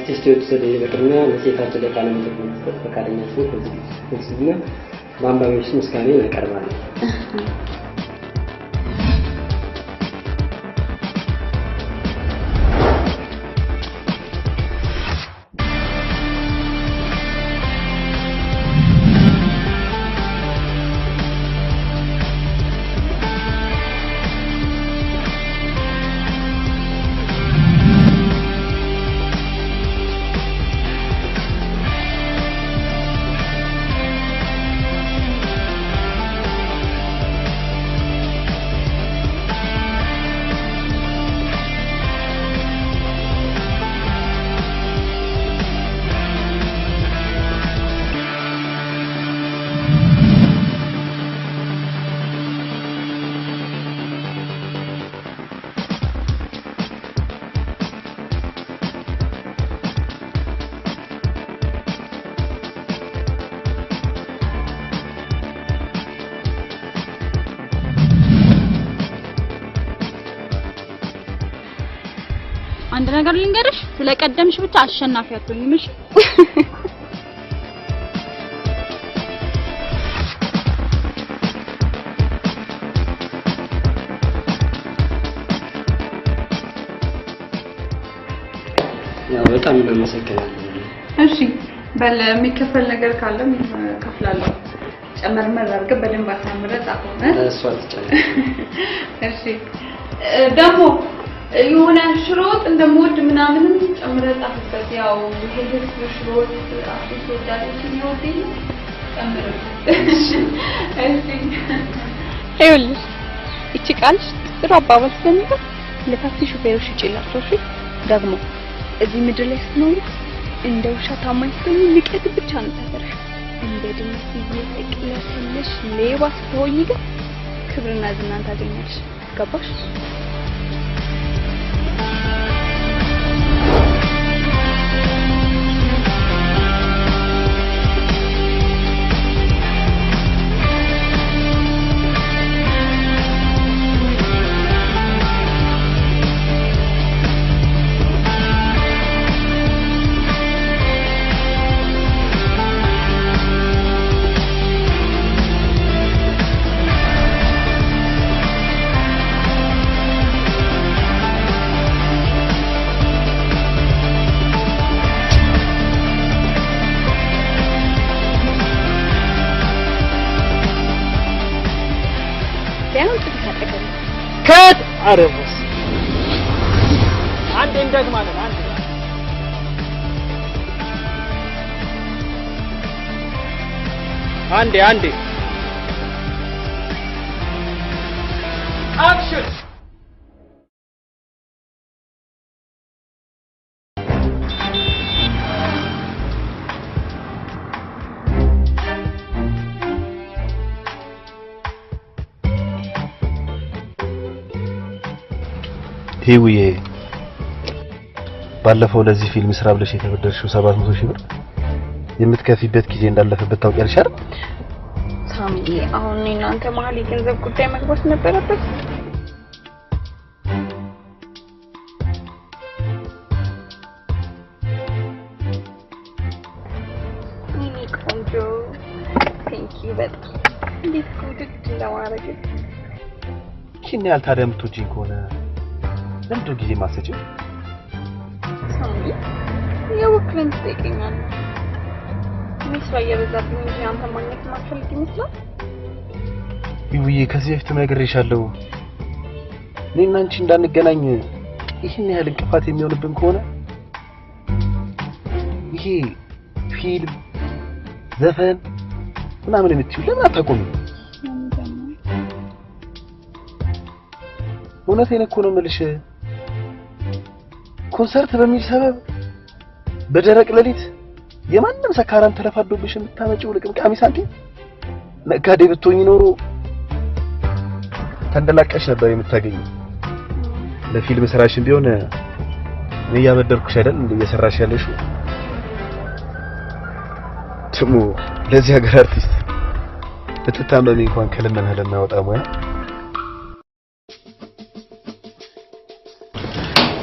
አርቲስት የተሰደ በቅርና ለሴታቸው ለቃለ መጠይቅ ፈቃደኛ ስለዚህ በአንባቢዎች ምስጋና ያቀርባል። አንድ ነገር ልንገርሽ ስለቀደምሽ ብቻ አሸናፊ አትሆኝም እሺ ያው በጣም እናመሰግናለን እሺ በል የሚከፈል ነገር ካለም ከፍላለሁ ጨመርመር አድርገህ በደንብ አሳምረህ ጻፈውና እሷ ትጨምር እሺ ደግሞ የሆነ ሽሮጥ እንደሞድ ምናምን ጨምረህ ጻፍበት ያው ይሄ ሽሮጥ አፍሪካ ወዳለች ይወደኝ ጨምረህ እሺ ይኸውልሽ እቺ ቃልሽ ጥሩ አባባል ስለሚሆን ለታክሲ ሹፌሮች ይጭላቸው እሺ ደግሞ እዚህ ምድር ላይ ስትኖሪ እንደ ውሻ ታማኝ ስትሆኚ ልቀት ብቻ ነው ታደርሽ እንደ ድመት እየተቀለሰለሽ ሌባ ስትሆኚ ግን ክብርና ዝናን ታገኛለሽ ገባሽ كات عربس عندي اندق مالك عندي اكشن ሄውዬ ባለፈው ለዚህ ፊልም ስራ ብለሽ የተበደርሽው 700 ሺህ ብር የምትከፊበት ጊዜ እንዳለፈበት ታውቂያለሽ አይደል? ሳሚ አሁን እናንተ መሀል የገንዘብ ጉዳይ መግባት ነበረበት። ሚኒ ቆንጆ ቴንክ ዩ በጣም እንዴት ጉድ ለማድረግ ኪን ያህል ታዲያ የምትወጂኝ ከሆነ ለምንድን ጊዜ ማሰጪው? ሳሚ የወክልን ትጠይቀኛለህ። ሚስራ እየበዛብኝ እንጂ አንተ ማግኘት ማትፈልግ ይመስላል። ይውዬ ከዚህ በፊት ነግሬሻለሁ። እኔና አንቺ እንዳንገናኝ ይህን ያህል እንቅፋት የሚሆንብን ከሆነ ይሄ ፊልም ዘፈን ምናምን የምትይው ለምን አታቆሚም? እውነቴን እኮ ነው የምልሽ። ኮንሰርት በሚል ሰበብ በደረቅ ሌሊት የማንም ሰካራም ተለፋዶብሽ የምታመጪው ለቅምቃሚ ሳንቲም ነጋዴ ብትሆኚ ኖሮ ተንደላቀሽ ነበር የምታገኙ። ለፊልም ስራሽን ቢሆን እኔ ያበደርኩሽ አይደል እንዴ እየሰራሽ ያለሽው? ትሙ ለዚህ ሀገር አርቲስት በተታመመ እንኳን ከለመና ለማያወጣ ሙያ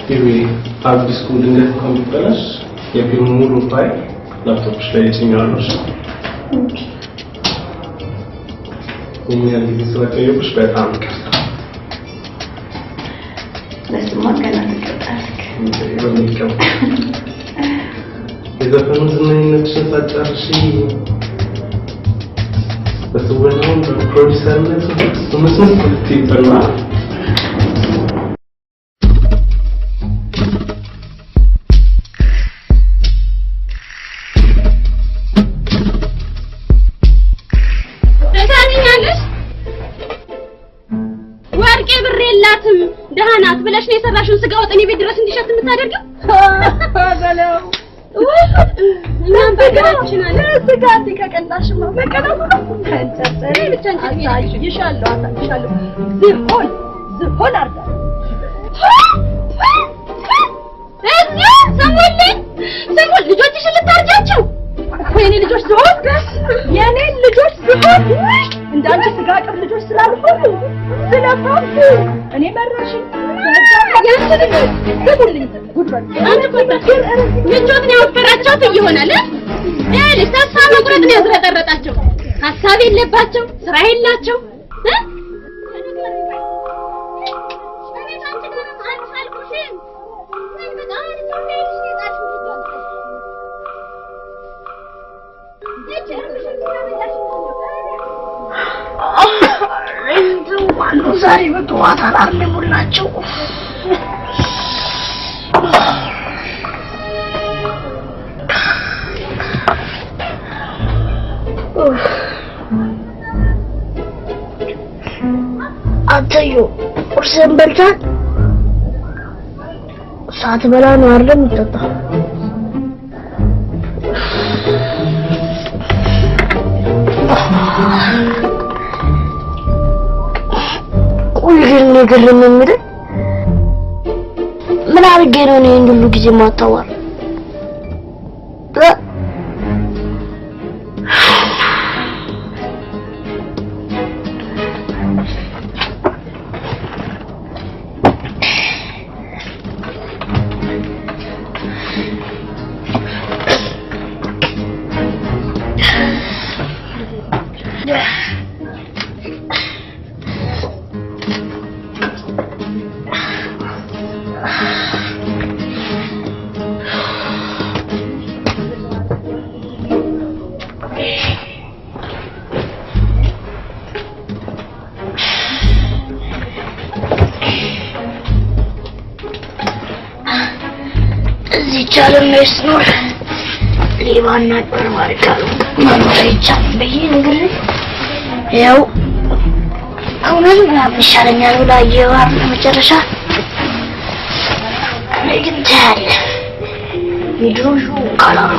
ይሄ አዲስ ስኩል እንደት ኮምፒውተርስ የፊልሙ ሙሉ ፋይል ላፕቶፕሽ ላይ ይጭኛለሽ። እኛ ጊዜ ስለቀየሁሽ በጣም ይቅርታ። ለስማ ገና ተቀጣልክ በሚገባ የዘፈኑ ዝነኝነትሽን ሳትጨርሺ በትወናውን በፕሮዲሰርነት መስመስ ትይጥና ደሃናት ብለሽ ነው የሰራሽውን ስጋ ወጥ እኔ ቤት ድረስ እንዲሸት የምታደርጊው? በለው እናንተ ሀገራችን አለ ስጋ ከቀላሽማ በቀላሉ ነው ከንጨሰሪ ብቻ ይሻለው አታሻለው ዝሆን አርዳ ሰሞን ልጆችሽን ልታርጃቸው የኔ ልጆች ዝሆን የኔ ልጆች ዝሆን እንዳንቺ ስጋ ቅር ልጆች ስላልሆኑ ስለፋም እኔ መራሽ ያንቺ ልጆች ደቡልኝ ጉድባል አንተ ቆጣችን ምንጮት ነው ያወፈራቸው ይሆናል ያለሽ ተስፋ መቁረጥ ነው ያዝረጠረጣቸው ሐሳብ የለባቸው ስራ የላቸው ዛሬ በጠዋት አላርሙላቸው አተዩ ቁርስን በልተን ሳትበላ ነው አይደል የምትጠጣው? ነገር ለምንድን ምን አድርጌ ነው እኔ ሁሉ ጊዜ ማታወር ቻለም ነው ሊባና ተማርካሉ ማንተቻ በየነገር ያው አሁንም ያምሻለኛል ወላ የዋር መጨረሻ ግን ታለ ቪዲዮሹ ካላሩ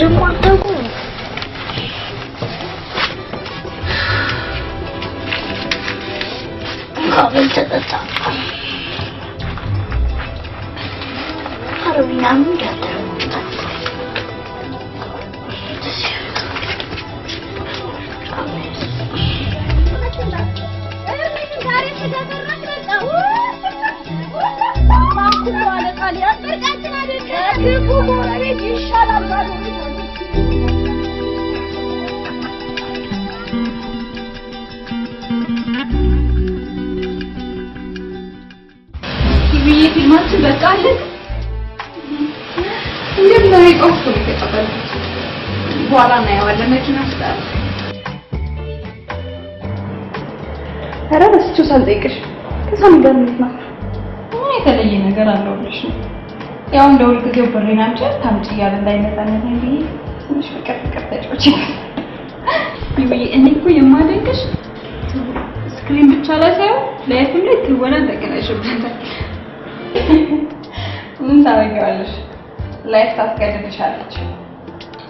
ደግሞ አታውቁ ካበል ተጠጣ አረብኛ ምን ያደርጋል ፊልማችን በቃ አለ እንደምን ይቆፍቱ ይተቀበል በኋላ ነው ያለው መኪና ውስጥ አረ በስቹ ሳልጠይቅሽ ከሳም ጋር ምን ነው የተለየ ነገር አለውልሽ ያው እንደው ልትገው በሬናቸው ታምጪ ያለ እንዳይመጣነኝ እንዴ ትንሽ ፍቅር ተጫውቺ ይሄ እኔ እኮ የማደንቅሽ ስክሪን ብቻ ላይ ሳይሆን ላይፍም ላይ ትወና ተገናሽበታል ምን ታደርጊዋለሽ ላይፍ ታስገድድሻለች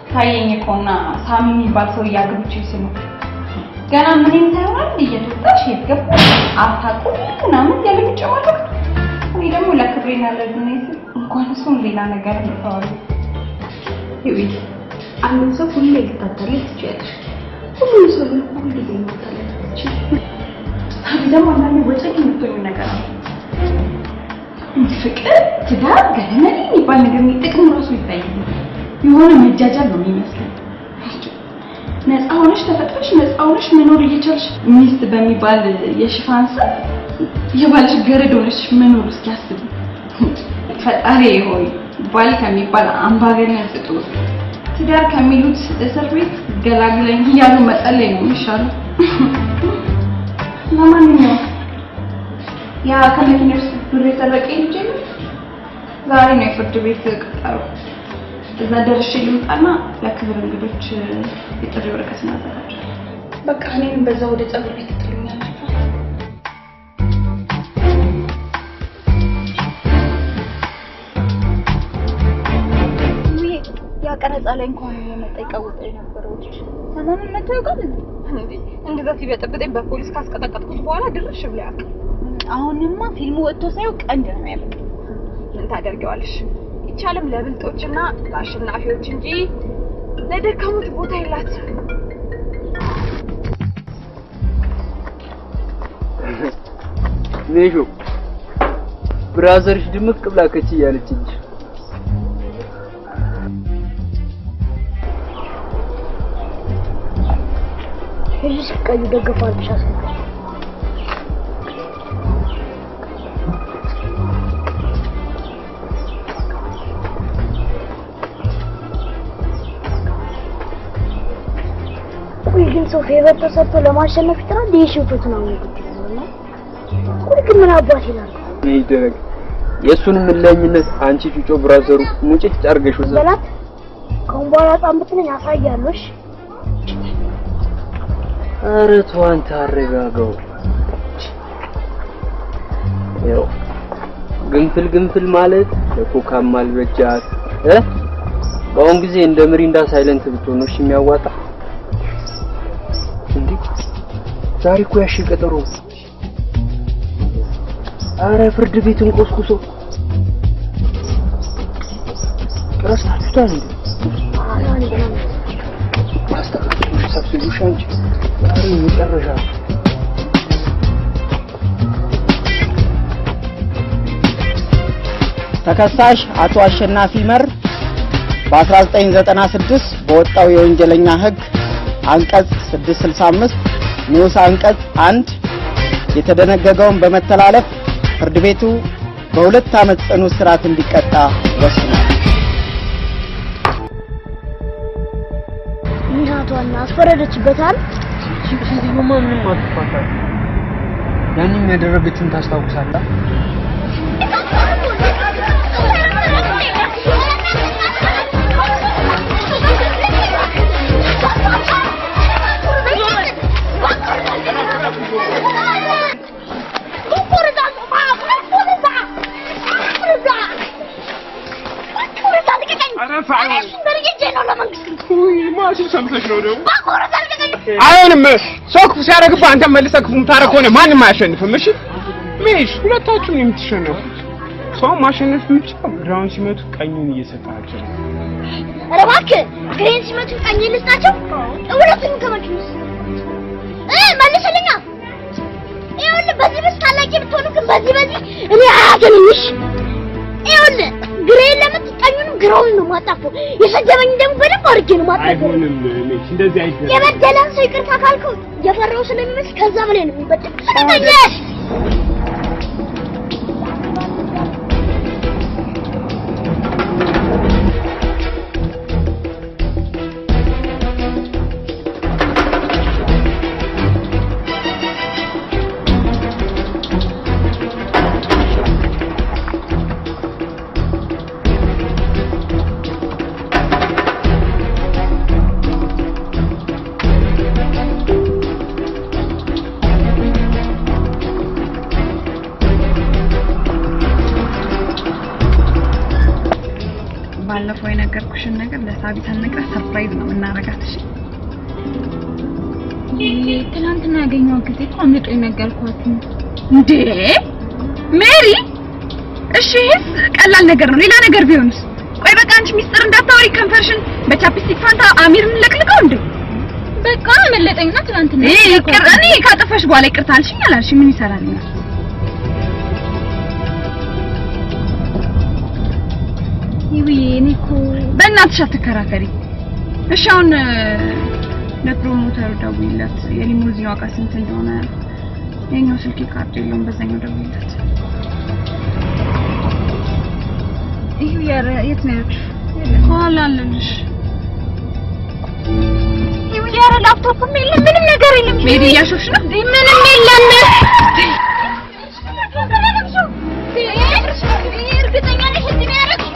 ታየኝ እኮና ሳሚ የሚባል ሰው ያግብቼ ሲሉ ገና ምንም ታይዋል እየተጣሽ ይገባል አታቁም ምናምን ያለምጨዋለሁ እኔ ደግሞ ለክብሬና ለዝነይት እንኳን እሱን ሌላ ነገር ነው ይሄ አንድ ሰው ሁሌ ይታተል ይችላል ሁሉ ሰው ሁሉ ይታተል ይችላል ታዲያ ማንኛውም ወጪ የሚጠየቅ ነገር ነው ፍቅር ትዳር ገለመኔ ይባል ነገር የሚጠቅም ራሱ ይታያል የሆነ መጃጃል ነው የሚመስለው ነፃ ሆነሽ ተፈጥረሽ ነፃ ሆነሽ መኖር እየቻልሽ ሚስት በሚባል የሽፋን ስም የባልሽ ገረድ ሆነሽ መኖር እስኪያስብ ፈጣሪ ሆይ ባል ከሚባል አምባገነን ፍጡር ትዳር ከሚሉት እስር ቤት ገላግለኝ እያሉ መጸለይ ነው የሚሻለው ለማንኛውም ያ ከመኪናሽ ብር የሰረቀ ልጅ ዛሬ ነው የፍርድ ቤት ቀጠሮ እዛ ደርሼ ልምጣና ለክብር እንግዶች የጥሪ ወረቀት እናዘጋጃለን በቃ እኔም በዛ ወደ ጸጉር ቤት ትጥሉኛላችሁ ያ ቀረጻ ላይ እንኳን የመጣ ይቀውጠው የነበረው ሰላም መተው ይቀር እንዴ እንደዛ ሲበጠብጠኝ በፖሊስ ካስቀጠቀጥኩት በኋላ ድርሽ ብለ ያቀ አሁንማ ፊልሙ ወጥቶ ሳይው ቀንድ ነው ያለው ምን ታደርጊዋለሽ ይቻለም ለብልጦችና ለአሸናፊዎች እንጂ ለደካሞች ቦታ የላትም ኔሾ ብራዘርሽ ድምቅ ብላ ከቺ ያለችኝ እሺ ቀይ ደግፋል ብቻስ ግን ሰው ፌቨር ተሰጥቶ ለማሸነፍ ይጥራል ለሽውቶት ነው የሚገኘው ግን ምን አባቴ ነው ይደረግ የሱን ምለኝነት አንቺ ጩጮ ብራዘሩ ሙጭት ጫርገሽ ወዘ በላት ኮምባላ ጣምብትነኝ አሳያለሽ አረ ተዋን ታረጋጋው ያው ግንፍል ማለት ለኮካም ማልበጃት በአሁን ጊዜ እንደ ምሪንዳ ሳይለንት ብትሆን ነው የሚያዋጣ እንዴ ዛሬ እኮ ያሺ ቀጠሮ አረ ፍርድ ቤቱን ቆስቁሶ ረስታችሁታል እንዴ አስተካክሉሽ ሰብስቡሽ አንቺ ዛሬ መጨረሻ ተከሳሽ አቶ አሸናፊ መር በ1996 በወጣው የወንጀለኛ ህግ አንቀጽ 665 ንዑስ አንቀጽ 1 የተደነገገውን በመተላለፍ ፍርድ ቤቱ በ2 ዓመት ጽኑ እስራት እንዲቀጣ ወስኗል። እናቷና አስፈረደችበታል። ሲሲቲቪማ ምንም አትፋታል። ያንንም ያደረገችውን ታስታውሳለህ? አይሆንም ሶክ ሲያረግባ አንተ መልሰህ ሙታረክ ሆነ ማንም አያሸንፍም እሺ ሜሽ ሁለታችሁም የምትሸነፉት ሰው ማሸነፍ የምትችለው ግራውን ሲመቱ ቀኙን እየሰጣቸው ኧረ እባክህ ግሬን ሲመቱ ቀኝ ልስጣቸው ሁለቱም ከመኪናስ መልሰልኛ ይኸውልህ በዚህ ብስ ታላቂ ብትሆኑ ግን በዚህ እኔ አያገኝሽ ይኸውልህ ግሬን ለምትቀኙንም ግራውን ነው ማጣፈው የሰደበኝ ደግሞ በደንብ አድርጌ ነው ማጣፈው አይሆንም ሜሽ እንደዚህ አይደለም የበደለን ሰው ይቅርታ ካልከው የፈራው ስለሚመስል ከዛ በላይ ነው የሚበደል ተገኘሽ ባለፈው የነገርኩሽን ነገር ለሳቢት አልነግራት ሰርፕራይዝ ነው እናረጋት እሺ ትናንትና ያገኘው ጊዜ እኮ አምልጦ የነገርኳት እንዴ ሜሪ እሺ ይሄስ ቀላል ነገር ነው ሌላ ነገር ቢሆንስ ቆይ በቃ አንቺ ሚስጥር እንዳታወሪ ከንፈርሽን በቻፕስቲክ ፋንታ አሚርን ለቅልቀው እንዴ በቃ መለጠኝና ትናንትና እኔ ካጠፋሽ በኋላ ይቅርታ አልሽኝ አላልሽ ምን ይሰራልኛል ይዊኔኮ በእናትሽ አትከራከሪ እሺ አሁን ለፕሮሞተሩ ደውይለት የሊሙዚን ዋጋ ስንት እንደሆነ የኛው ስልክ ካርድ የለውም በዛኛው ደውይለት ይሁ የት ነው ኋላ አለልሽ ይሁ ያረ ላፕቶፕም የለም ምንም ነገር የለም ሜዲ እያሾፍሽ ነው ምንም የለም እርግጠኛ ነሽ እንዴ ያረግሽ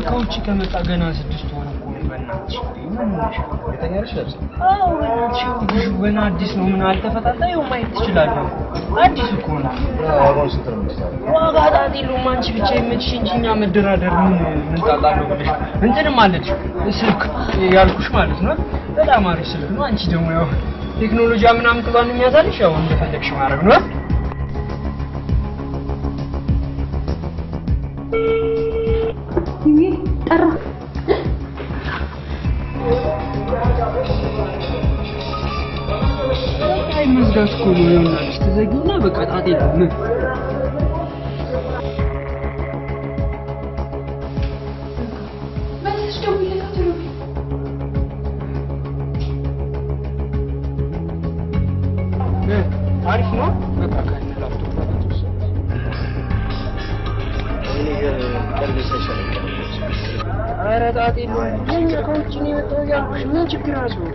ከውጭ ከመጣ ገና 6 ወር እኮ በእናትሽ ገና አዲስ ነው ምን አልተፈታታየው ማየት ትችላለህ አዲስ እኮ ነው ዋጋ ታዲሉ ማንቺ ብቻ የምትሽ እንጂኛ መደራደር ምን ጣጣለው ብለሽ እንትንም አለች ስልክ ያልኩሽ ማለት ነው በጣም አሪፍ ስልክ ነው አንቺ ደግሞ ያው ቴክኖሎጂ ምናምን ተባን የሚያዛልሽ ያው እንደፈለግሽ ማድረግ ነው ጠራ አይ መዝጋት እኮ ነው ይሆናል ተዘግና በቃ ጣጣ የለም በልሽ ደውይለት አትሉ አሪፍ ነው በቃ ላፕቶፕ ኧረ ጣጣ የለውም የኛ ከውጭ ነው የመጣው ያልኩሽ ምን ችግር አለው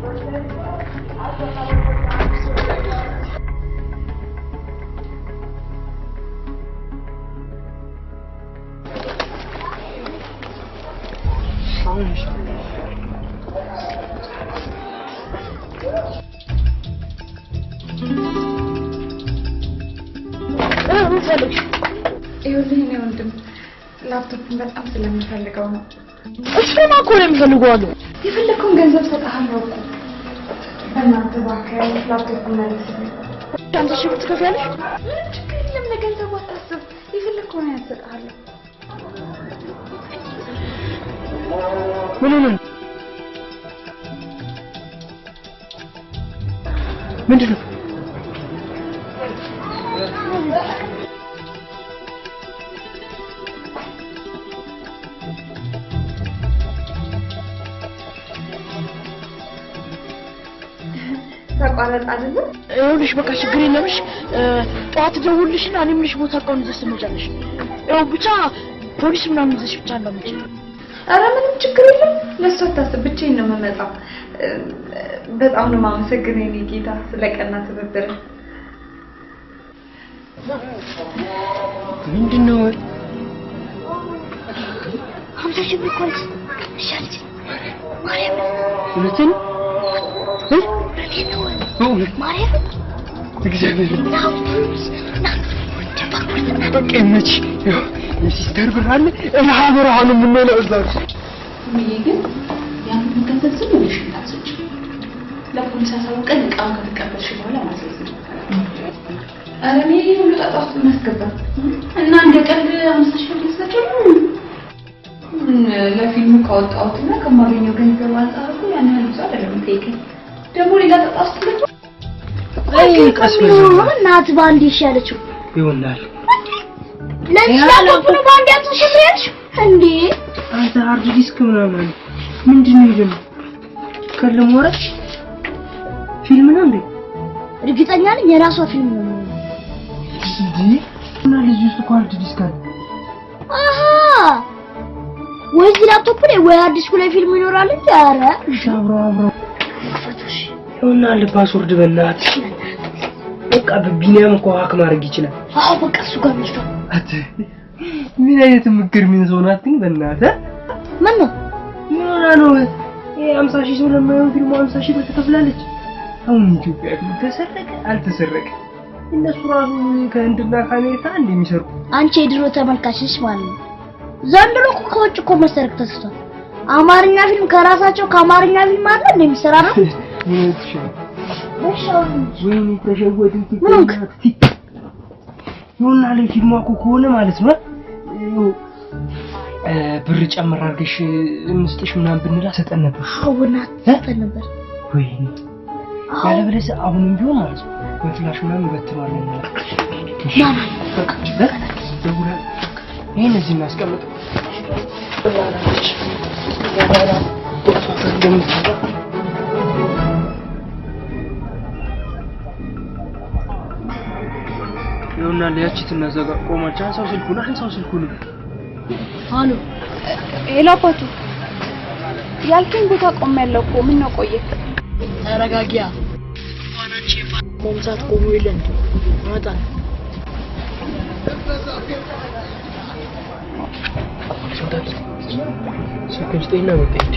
ይኸውልህ እኔ ወንድም ላፕቶፕን በጣም ስለምፈልገው ነው እሱማ እኮ ነው የሚፈልገው አሉ የፈለከውን ገንዘብ ሰጥሃለሁ እኮ በእናትህ እባክህ ላፕቶፕን መልስልኝ አንተ ሺህ ብር ትከፍያለሽ ችግር የለም ለገንዘቡ አታስብ የፈለከውን ያሰጥሃለሁ ምንድን ነው ተቋረጥ አይደል ይኸውልሽ በቃ ችግር የለምሽ ጠዋት ደውልልሽና እኔም ልሽ ቦታ አውቀውን ይዘሽ ትመጫለሽ ያው ብቻ ፖሊስ ምናምን ይዘሽ ብቻ እንዳትመጪ ኧረ ምንም ችግር የለም ለእሱ አታስብ ብቻዬን ነው የምመጣው በጣም ነው የማመሰግነው የኔ ጌታ ስለቀና ትብብር ምንድን ነው 50 ሺህ ብር ፖሊስ ሻልቲ ማርያም ሁለትን ማርያም እግዚአብሔር በቃ መች የሲስተር ብር አለ ረሃብ የምንለው እዛ ግን ያንን ገንዘብ ዝም ብለሽ ታስጭ ለፖሊስ አሳውቀን ዕቃውን ከተቀበልሽ በኋላ ማስያዝ ነው ኧረ እኔ ሁሉ ጣጣ ውስጥ እናስገባ እና እንደ ቀልድ 50 ሺህ ብር ልትሰጪው ለፊልሙ ካወጣሁትና ከማገኘው ገንዘብ አንፃር እኮ ያን ያህል ብዙ አይደለም የምጠይቀኝ ደግሞ ሌላ ጣጣ ውስጥ ልግባ አይ ቀስ ብለሽ እናት ባንድ ይሻለችው ይሆናል ለዚህ ላፕቶፕ ነው ባንድ ያትሽብያለሽ እንዴ አንተ ሃርድ ዲስክ ምናምን ምንድን ነው ይሄ ከለሞራች ፊልም ነው እንዴ እርግጠኛ ነኝ የራሷ ፊልም ነው እንዴ እና ልጅ ውስጥ ሃርድ ዲስክ አለ አሃ ወይ ላፕቶፕ ላይ ወይ ሃርድ ዲስክ ላይ ፊልም ይኖራል እንዴ ኧረ አብሮ እና ለፓስወርድ በእናትሽ በቃ በቢኒያም እኮ ሀክ ማድረግ ይችላል አዎ በቃ እሱ ጋር ነው ምን አይነት ምክርምን ሰው ናት ግን በእናትህ ምን ነው ነው 50 ሺህ ሰው ለማየው ፊልሙ 50 ሺህ ብር ትከፍላለች አሁን ኢትዮጵያ ተሰረቀ አልተሰረቀ እነሱ ራሱ ከህንድና ከአሜሪካ እንደሚሰሩ አንቺ የድሮ ተመልካችሽ ማለት ነው ዘንድሮ ከውጭ እኮ መሰረቅ ተስቷል አማርኛ ፊልም ከራሳቸው ከአማርኛ ፊልም አለ እንደሚሰራ ነው ወይኔ ተሸወድን ይሁንና ለፊልሙ እኮ ከሆነ ማለት ነው ብር ጨምር አድርገሽ እንስጥሽ ምናምን ብንላ ሰጠን ነበር አውና ሰጠን ነበር ወይኔ ያለበለዚያ አሁንም ቢሆን ማለት ነው በፍላሽ ምናምን በትሯለን ማማ ደውላ ይሄን እዚህ እናስቀምጥ ይሁንና ለያቺ ትነዘጋ ቆማች አንሳው ስልኩን አሉ ሄሎ አባቱ ያልከኝ ቦታ ቆሜያለሁ እኮ ምን ነው ቆየ ተረጋጊያ ዋናቺ ቆምሳት ቆሞ ይለን ማታ ስልክሽቴና ወጣች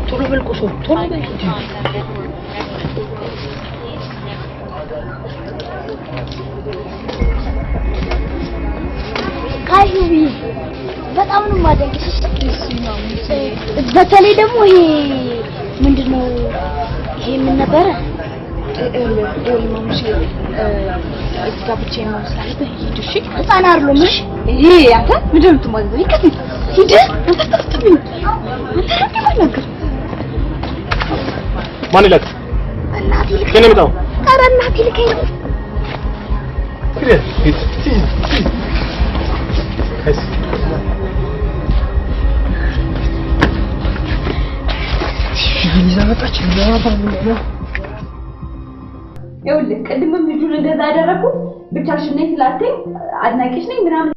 ቶሎ በልቆሶ ቶሎ በል ካዩቢ በጣም ነው ማደንቅሽ በተለይ ደግሞ ይሄ ምንድነው ይሄ ምን ነበር ማሙሽ እዚህ ጋር ብቻዬን ነው ሳይሆን ሂድ እሺ ህፃን አይደለም እሺ ይሄ አንተ ምንድን ነው የምትማዘው ይከተል ሂድ አንተ ተከተል ማን ይላል እናቴ ከኔ መጣው ኧረ እናቴ ልከኝ ሂድ ይዛመጣች ነው ይኸውልህ ቅድምም ልጁን እንደዛ አደረኩ ብቻሽን ነኝ ስላልከኝ አድናቂሽ ነኝ ምናምን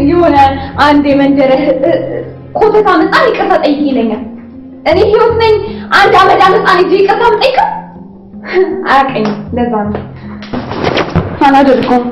የሆነ አንድ የመንደረ ኮተታ መጣን ይቅርታ ጠይቂ ይለኛል። እኔ ህይወት ነኝ አንድ አመዳ መጣን እንጂ ይቅርታ ጠይቀ አያውቀኝም። ለዛ ነው አላደርገውም።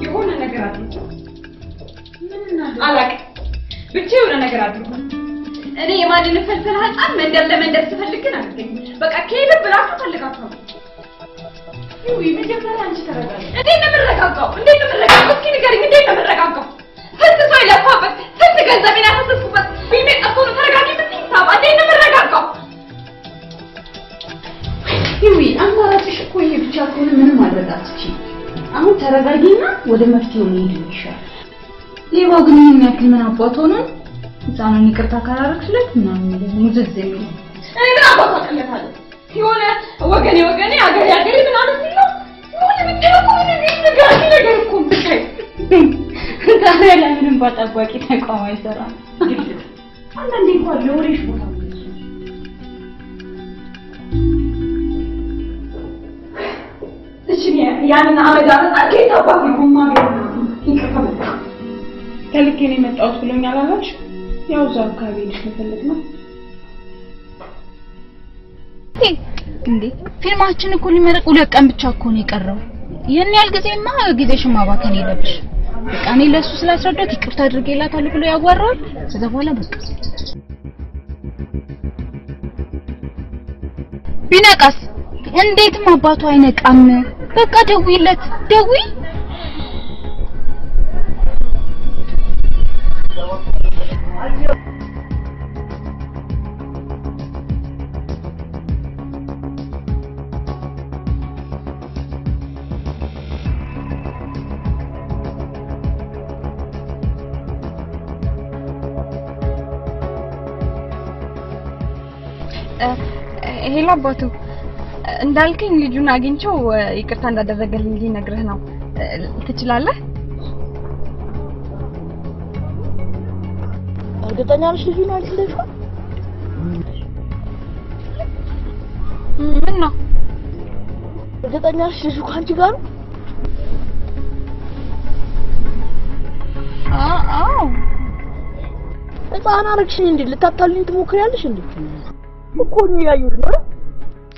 የሆነ ነገር አድርጉ። አላውቅም ብቻ የሆነ ነገር አድርጉ። እኔ የማንን ፈልፈል ሀጣን መንደር ለመንደር ትፈልግን አልገኝ በቃ ከሄደ ብላችሁ ፈልጋችሁ ነው ይሁን መጀመሪያ አንቺ ተረጋጊ እንዴት ነው የምረጋጋው እስኪ ንገሪኝ እንዴት ነው የምረጋጋው ስንት ሰው ይለፋበት ስንት ገንዘቤን ያፈሰስኩበት ቢሜ ጠፍቶ ነው ተረጋጊ ስትይ ሳባ እንዴት ነው የምረጋጋው ይሁን አማራጭሽ እኮ ይሄ ብቻ ከሆነ ምንም ማድረግ አትችይም አሁን ተረጋጊና ወደ መፍትሄው እንሂድ ይሻላል ሌባው ግን ምን ያክል ምን አባቶ ነው ዛናን ይቅርታ ካላረክለት ምናምን ነገር ሙዝዝ የሚል እኔ ምን አባቶ አቀለታለሁ የሆነ ወገኔ አገሬ ምናምን ሲለው ምን ምትለው ምን ነገር እኮ ብቻይ ታዲያ ለምንም ባጣባቂ ተቋም አይሰራም አንዳንዴ እንኳን ለወሬሽ ቦታ እሺ ያንን አመዳና ጌታ ባቂ ጉማ ይከፈታ ከልኬ ነው የመጣሁት ብሎኛል አላልሽ ያው እዛው አካባቢ ልጅ መፈለግ ነው እንዴ ፊልማችን እኮ ሊመረቅ 2 ቀን ብቻ እኮ ነው የቀረው የኔ ያህል ጊዜማ ጊዜሽን ማባከን የለብሽ በቃ እኔ ለሱ ስላስረዳት ይቅርታ አድርጌላታለሁ ብሎ ያጓራል ከዛ በኋላ በቃ ቢነቃስ እንዴትም አባቱ አይነቃም በቃ ደውይለት ደውይ ሄሎ አባቱ እንዳልከኝ ልጁን አግኝቼው ይቅርታ እንዳደረገልኝ ሊነግርህ ነው ትችላለህ እርግጠኛ ነሽ ልጁን አግኝተሽው ምን ነው እርግጠኛ ነሽ ልጁ ካንቺ ጋር ነው አዎ እጣና አረግሽኝ እንዴ ልታታልኝ ትሞክሪያለሽ እንዴ እኮ ነው ያዩት ነው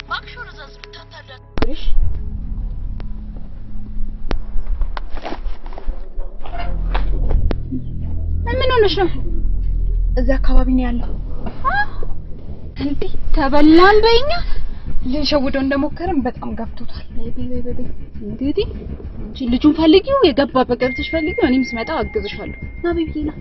ባክሹር ዘዝ ልታታልሽ ምን ሆነሽ ነው እዚህ አካባቢ ነው ያለው እንዴ ተበላን በእኛ ልንሸውደው እንደሞከረን በጣም ገፍቶታል እንግዲህ እንጂ ልጁን ፈልጊው የገባበት ገብተሽ ፈልጊው እኔም ስመጣ አግዝሻለሁ ና ቤቢ ና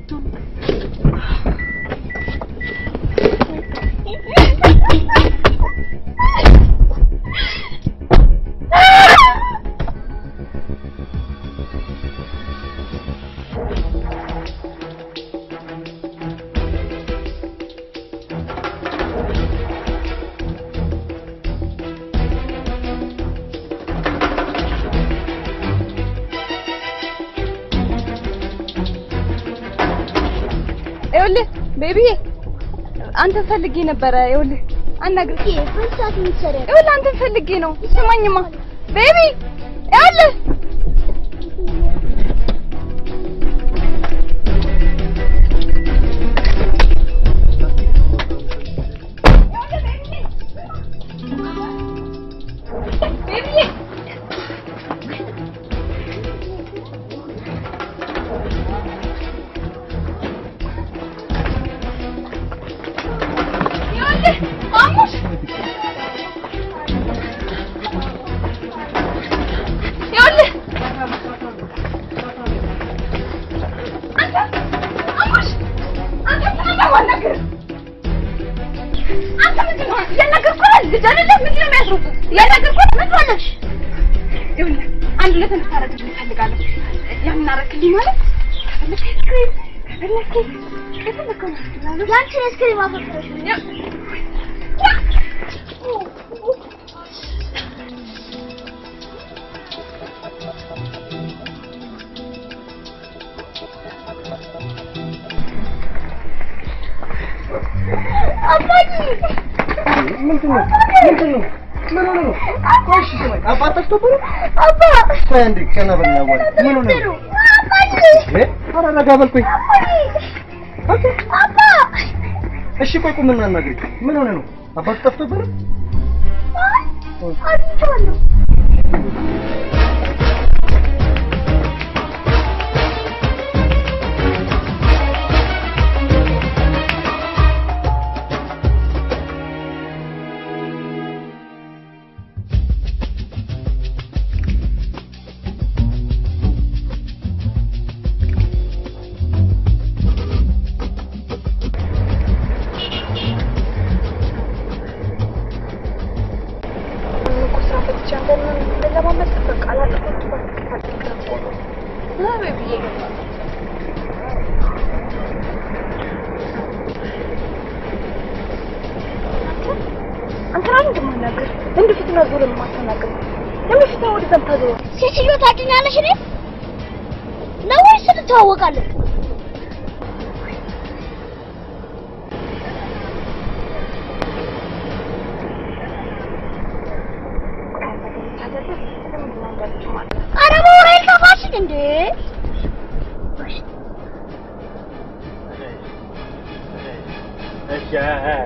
ይኸውልህ ቤቢ አንተን ፈልጌ ነበረ ይኸውልህ አናግርሽ ፍንሳት ምትሰራ ይኸውልህ አንተን ፈልጌ ነው ስማኝማ ቤቢ ይኸውልህ አንድ ለተን ታረጋግጥ ይፈልጋለሁ ያን አረክልኝ ማለት ያንቺ እስክሪም አፈቅረሽ አባዬ ምንድነው ምን ሆነ ነው ቆይሽ ስማኝ አባታ ተቆሩ አባ እንዴ ከነበል ነው ምን ሆነ ነው አባዬ አራጋ በልኩኝ አባ እሺ ቆይ ቁም እና እናግሪ ምን ሆነ ነው አባታ ተፈጠረ አጥቷል ብለን ማስተናገድ ለምን ፊታው ወደ ተንታዘው ሴትዮ ታድኛለሽ እኔ ነው ወይስ እንተዋወቃለን? አረ ሞራል ተፋሽ እንዴ እሺ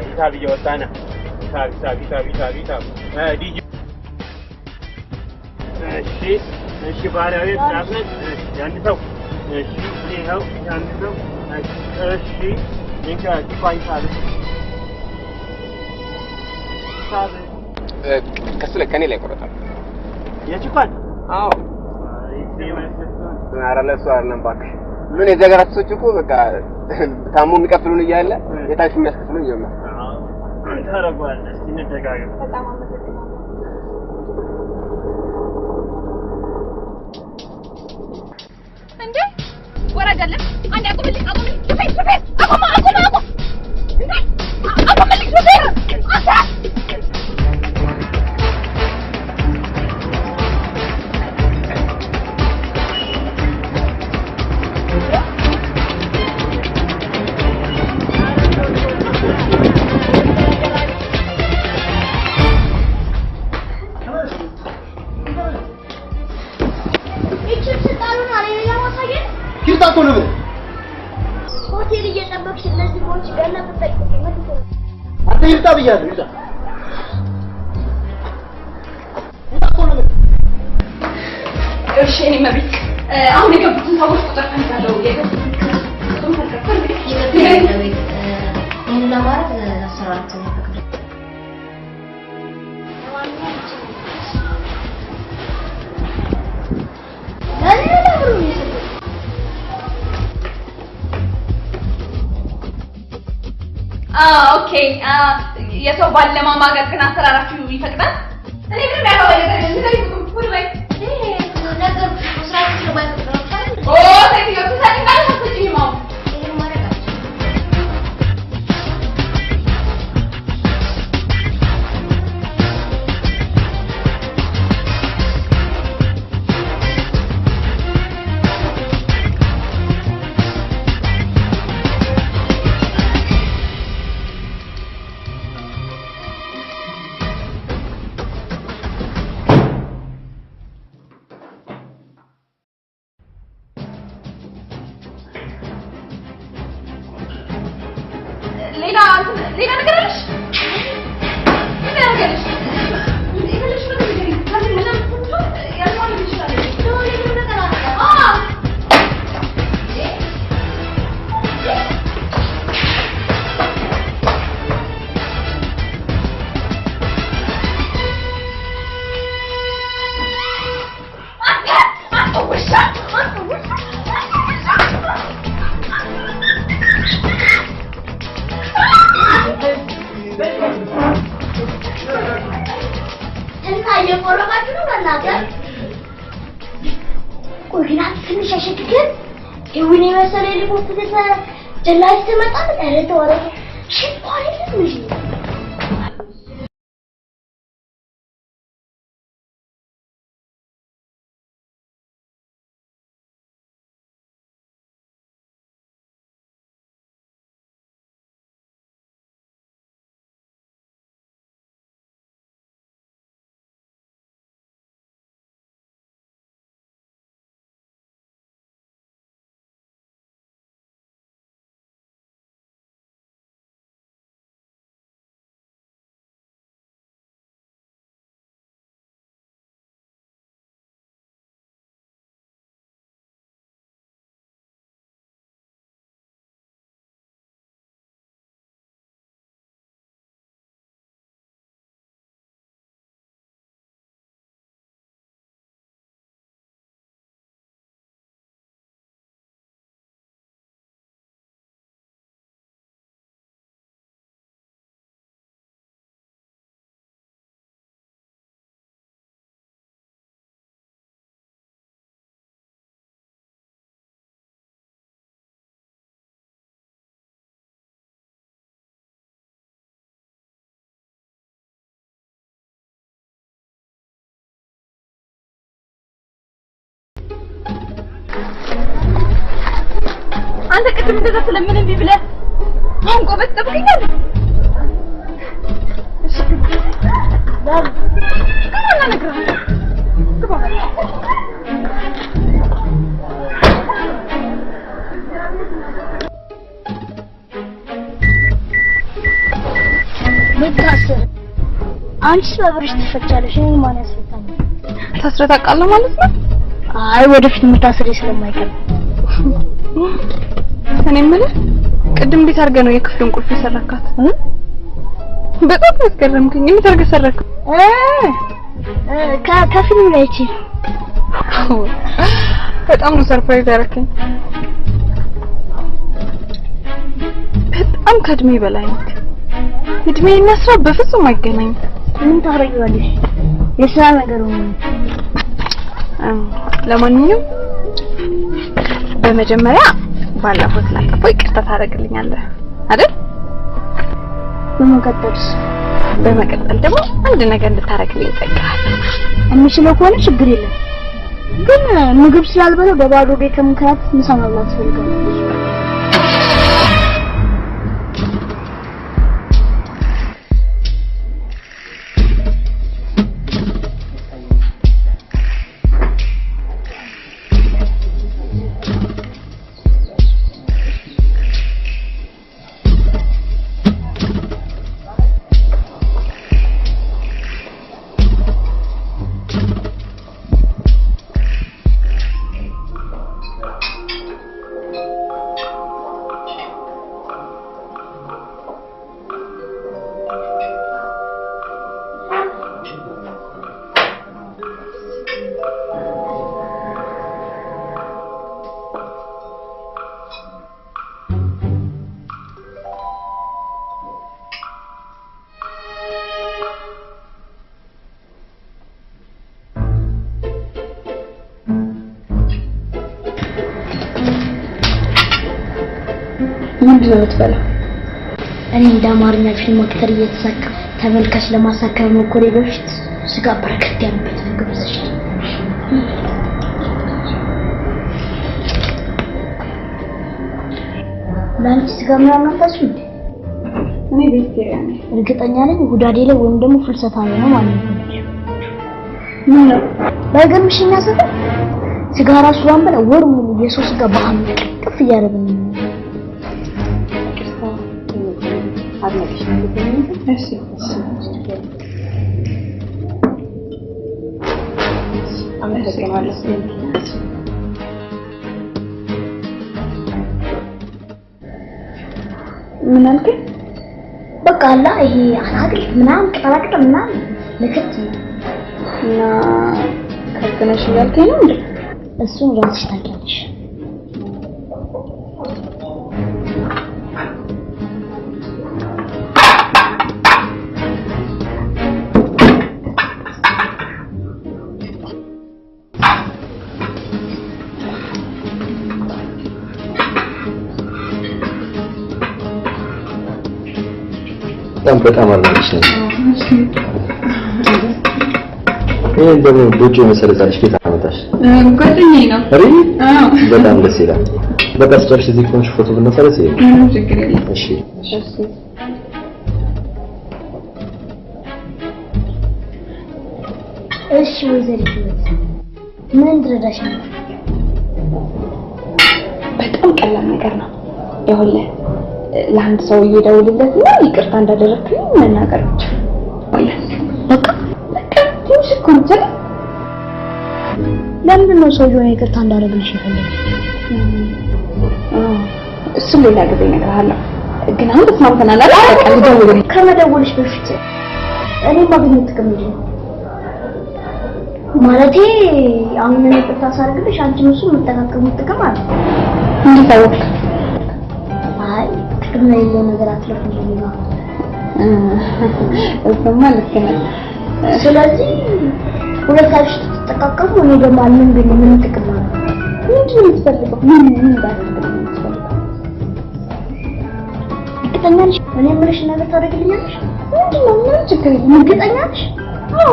ሂሳብ እየወጣ ነው ሂሳብ ዲጂ እሺ ባሪያዊ ታፍነት ያን ሰው እሺ ይሄው ያን ሰው እሺ እንካ ዲፋይሳል ከሱ ላይ ከኔ ላይ ቆረጣ የጭፋን አዎ ኧረ ለእሱ አይደለም እባክህ ምን የዚህ ሀገር አርቲስቶች እኮ በቃ ታሞ የሚከፍሉን እያለ የታክሲ የሚያስከፍሉን ይጀምራል ታረጋለህ እስኪ እንተጋገር በጣም አመሰግናለሁ እንዴ ወራጅ አለ አንዴ አቁምልኝ ሹፌር አቁም እንዴ አቁምልኝ ሹፌር ኪርታቶ ነው ሆቴል እየጠበቅሽ እነዚህ ቦች ገና ተጠቅቁ አንተ ይርታ ብያለሁ ይርታ እሺ እኔ መብት አሁን የገቡትን ሰዎች ቁጥር ፈልጋለሁ ይሄን ለማድረግ አሰራርት ነው ኦኬ የሰው ባለማማገር ግን አሰራራችሁ ይፈቅዳል? እኔ ግን ያለው ነገር ሁሉ ላይ ነገር ስራችሁ ስለማይፈቅድ ኦ ሴትዮ ትሰጪኛለሽ አትሰጪኝም? አሁን ይሄን ማድረግ ሌላ ነገር አለሽ? ምን ያደርጋለሽ? ይኸውልሽ ምን ነገር ከዚህ ምንም ያልሆነ ይችላል ነው ነገር ነገር ትንሽ አሸክከን ይሁን የመሰለ ሊቆት ጀላስ ተመጣ ተረተወረ ሽቋሪ ልጅ አንተ ቅድም እንደዛ ስለምን እምቢ ብለህ አሁን ቆመህ ትጠብቀኛለህ? እሺ ዳር ከማን ነግረሃለሁ? ግባ ምታስር አንቺ በብርሽ ትፈቻለሽ። እኔ ማን ያስፈታኝ? ታስረህ ታውቃለህ ማለት ነው? አይ ወደፊት ምታስሬ ስለማይቀር እኔ የምልህ ቅድም እንዴት አድርገህ ነው የክፍሉን ቁልፍ የሰረካት? በጣም ያስገረምከኝ። እንዴት አድርገህ ሰረከው? ከፊልም ላይ እቺ በጣም ነው ሰርፕራይዝ ያደረከኝ። በጣም ከእድሜ በላይ ነው። እድሜና ስራ በፍጹም አይገናኝም። ምን ታረጊዋለሽ? የስራ ነገር ነው። ለማንኛውም በመጀመሪያ ባለፈው ስላጠፋው ይቅርታ ታደርግልኛለህ አይደል? በመቀጠል ደግሞ አንድ ነገር እንድታረግልኝ እጠይቅሃለሁ። የምችለው ከሆነ ችግር የለም፣ ግን ምግብ ስላልበለው በባዶ ቤት ከምክንያት ምሳ መብላት ፈልጋለሁ። ምንድነው የምትበላው? እኔ እንደ አማርኛ ፊልም አክተር እየተሳካ ተመልካች ለማሳከም መኮሬ በፊት ስጋ በረከት ያለበት ምግብ ዘሽ ላንቺ ስጋ ምናምን አታስቢ። እኔ ቬጀቴሪያን ነኝ። እርግጠኛ ነኝ ጉዳዴ ላይ ወይም ደግሞ ፍልሰታ ላይ ነው ማለት ነው። ምን ነው ባይገርምሽ እኛ ሰፈር ስጋ ራሱ ባንበላ ወር ሙሉ የሰው ስጋ በአመት ጥፍ እያደረግን ነው። ምን አልከኝ? በቃ አላ ይሄ አታክልት ምናምን ቅጠላቅጠል ምናምን ለከት እና ከትነሽ ያልከኝ ነው እንዴ? እሱን ራስሽ ታውቂያለሽ። በጣም አላልሽ ነው። ይሄ ደግሞ ዶጆ መሰለታለሽ ከታ አመጣሽ? ጓደኛዬ ነው። በጣም ደስ ይላል። በቃ ስጨርሽ እዚህ ቆንጆ ፎቶ ብነሳለስ ይሄ ችግር የለም። እሺ እሺ ወይዘሪት ምን ድረዳሽ ነው? በጣም ቀላል ነገር ነው። ይኸውልህ ለአንድ ሰው እየደውልለትና ይቅርታ እንዳደረግኩኝ መናገር ብቻ። በቃ ትንሽ እኮ ነው። ለምንድን ነው ሰውዬው ይቅርታ እንዳደረግልሽ የፈለገው? እሱን ሌላ ጊዜ እነግርሃለሁ። ግን አሁን ተስማምተናል አይደል? በቃ ልደውልልኝ። ከመደወልሽ በፊት እኔ ማግኘት ጥቅም የለውም ማለቴ አሁን እኔ ይቅርታ ሳደርግልሽ አንቺም እሱ የምትጠቃቀሙት ጥቅም አለ። እንዴት አወቅህ? አይ ጥቅም የሌለው ነገር አትለፉኝ ነው። እሱማ ልክ ነህ። ስለዚህ ሁለታችሁ ተጠቃቀሙ። እኔ ደግሞ አልምን ግን ምን ጥቅም አለ? ምንድን ነው የምትፈልገው? ምን እንዳደርግልህ የምትፈልገው? እርግጠኛ ነሽ? እኔ የምልሽ ነገር ታደርግልኛለሽ? ምንድን ነው? ምን ችግር የለም። እርግጠኛ ነሽ? አዎ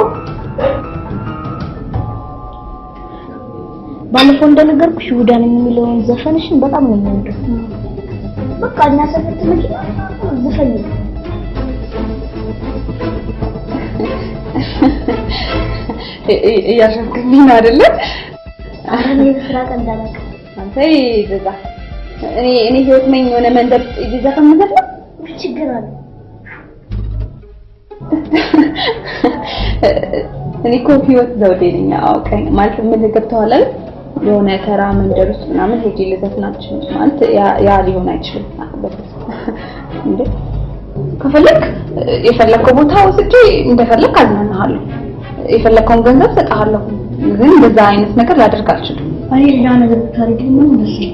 ባለፈው እንደነገርኩሽ ውዳን የሚለውን ዘፈንሽን በጣም ነው የምወደው። በቃ እኛ ሰፈር ትመጪ ዘፈኝ እያሸክልኝ አይደለ? አረ ስራ ቀንዳለክ አንተ ይዘዛ እኔ ህይወት ነኝ የሆነ መንደር ዘፈን መዘፈን ችግር አለ። እኔ እኮ ህይወት ዘውዴ ነኝ አውቀኝ ማለት ምን ገብተዋል አይደል? የሆነ ተራ መንደር ውስጥ ምናምን ሄጄ ልዘፍናችሁ ማለት ያ ሊሆን አይችልም። እንዴ ከፈለክ የፈለከው ቦታ ወስጄ እንደፈለክ አዝናናለሁ። የፈለከውን ገንዘብ ሰጣለሁ። ግን በዛ አይነት ነገር ላደርግ አልችልም። እኔ ሌላ ነገር ታሪክ ምን እንደዚህ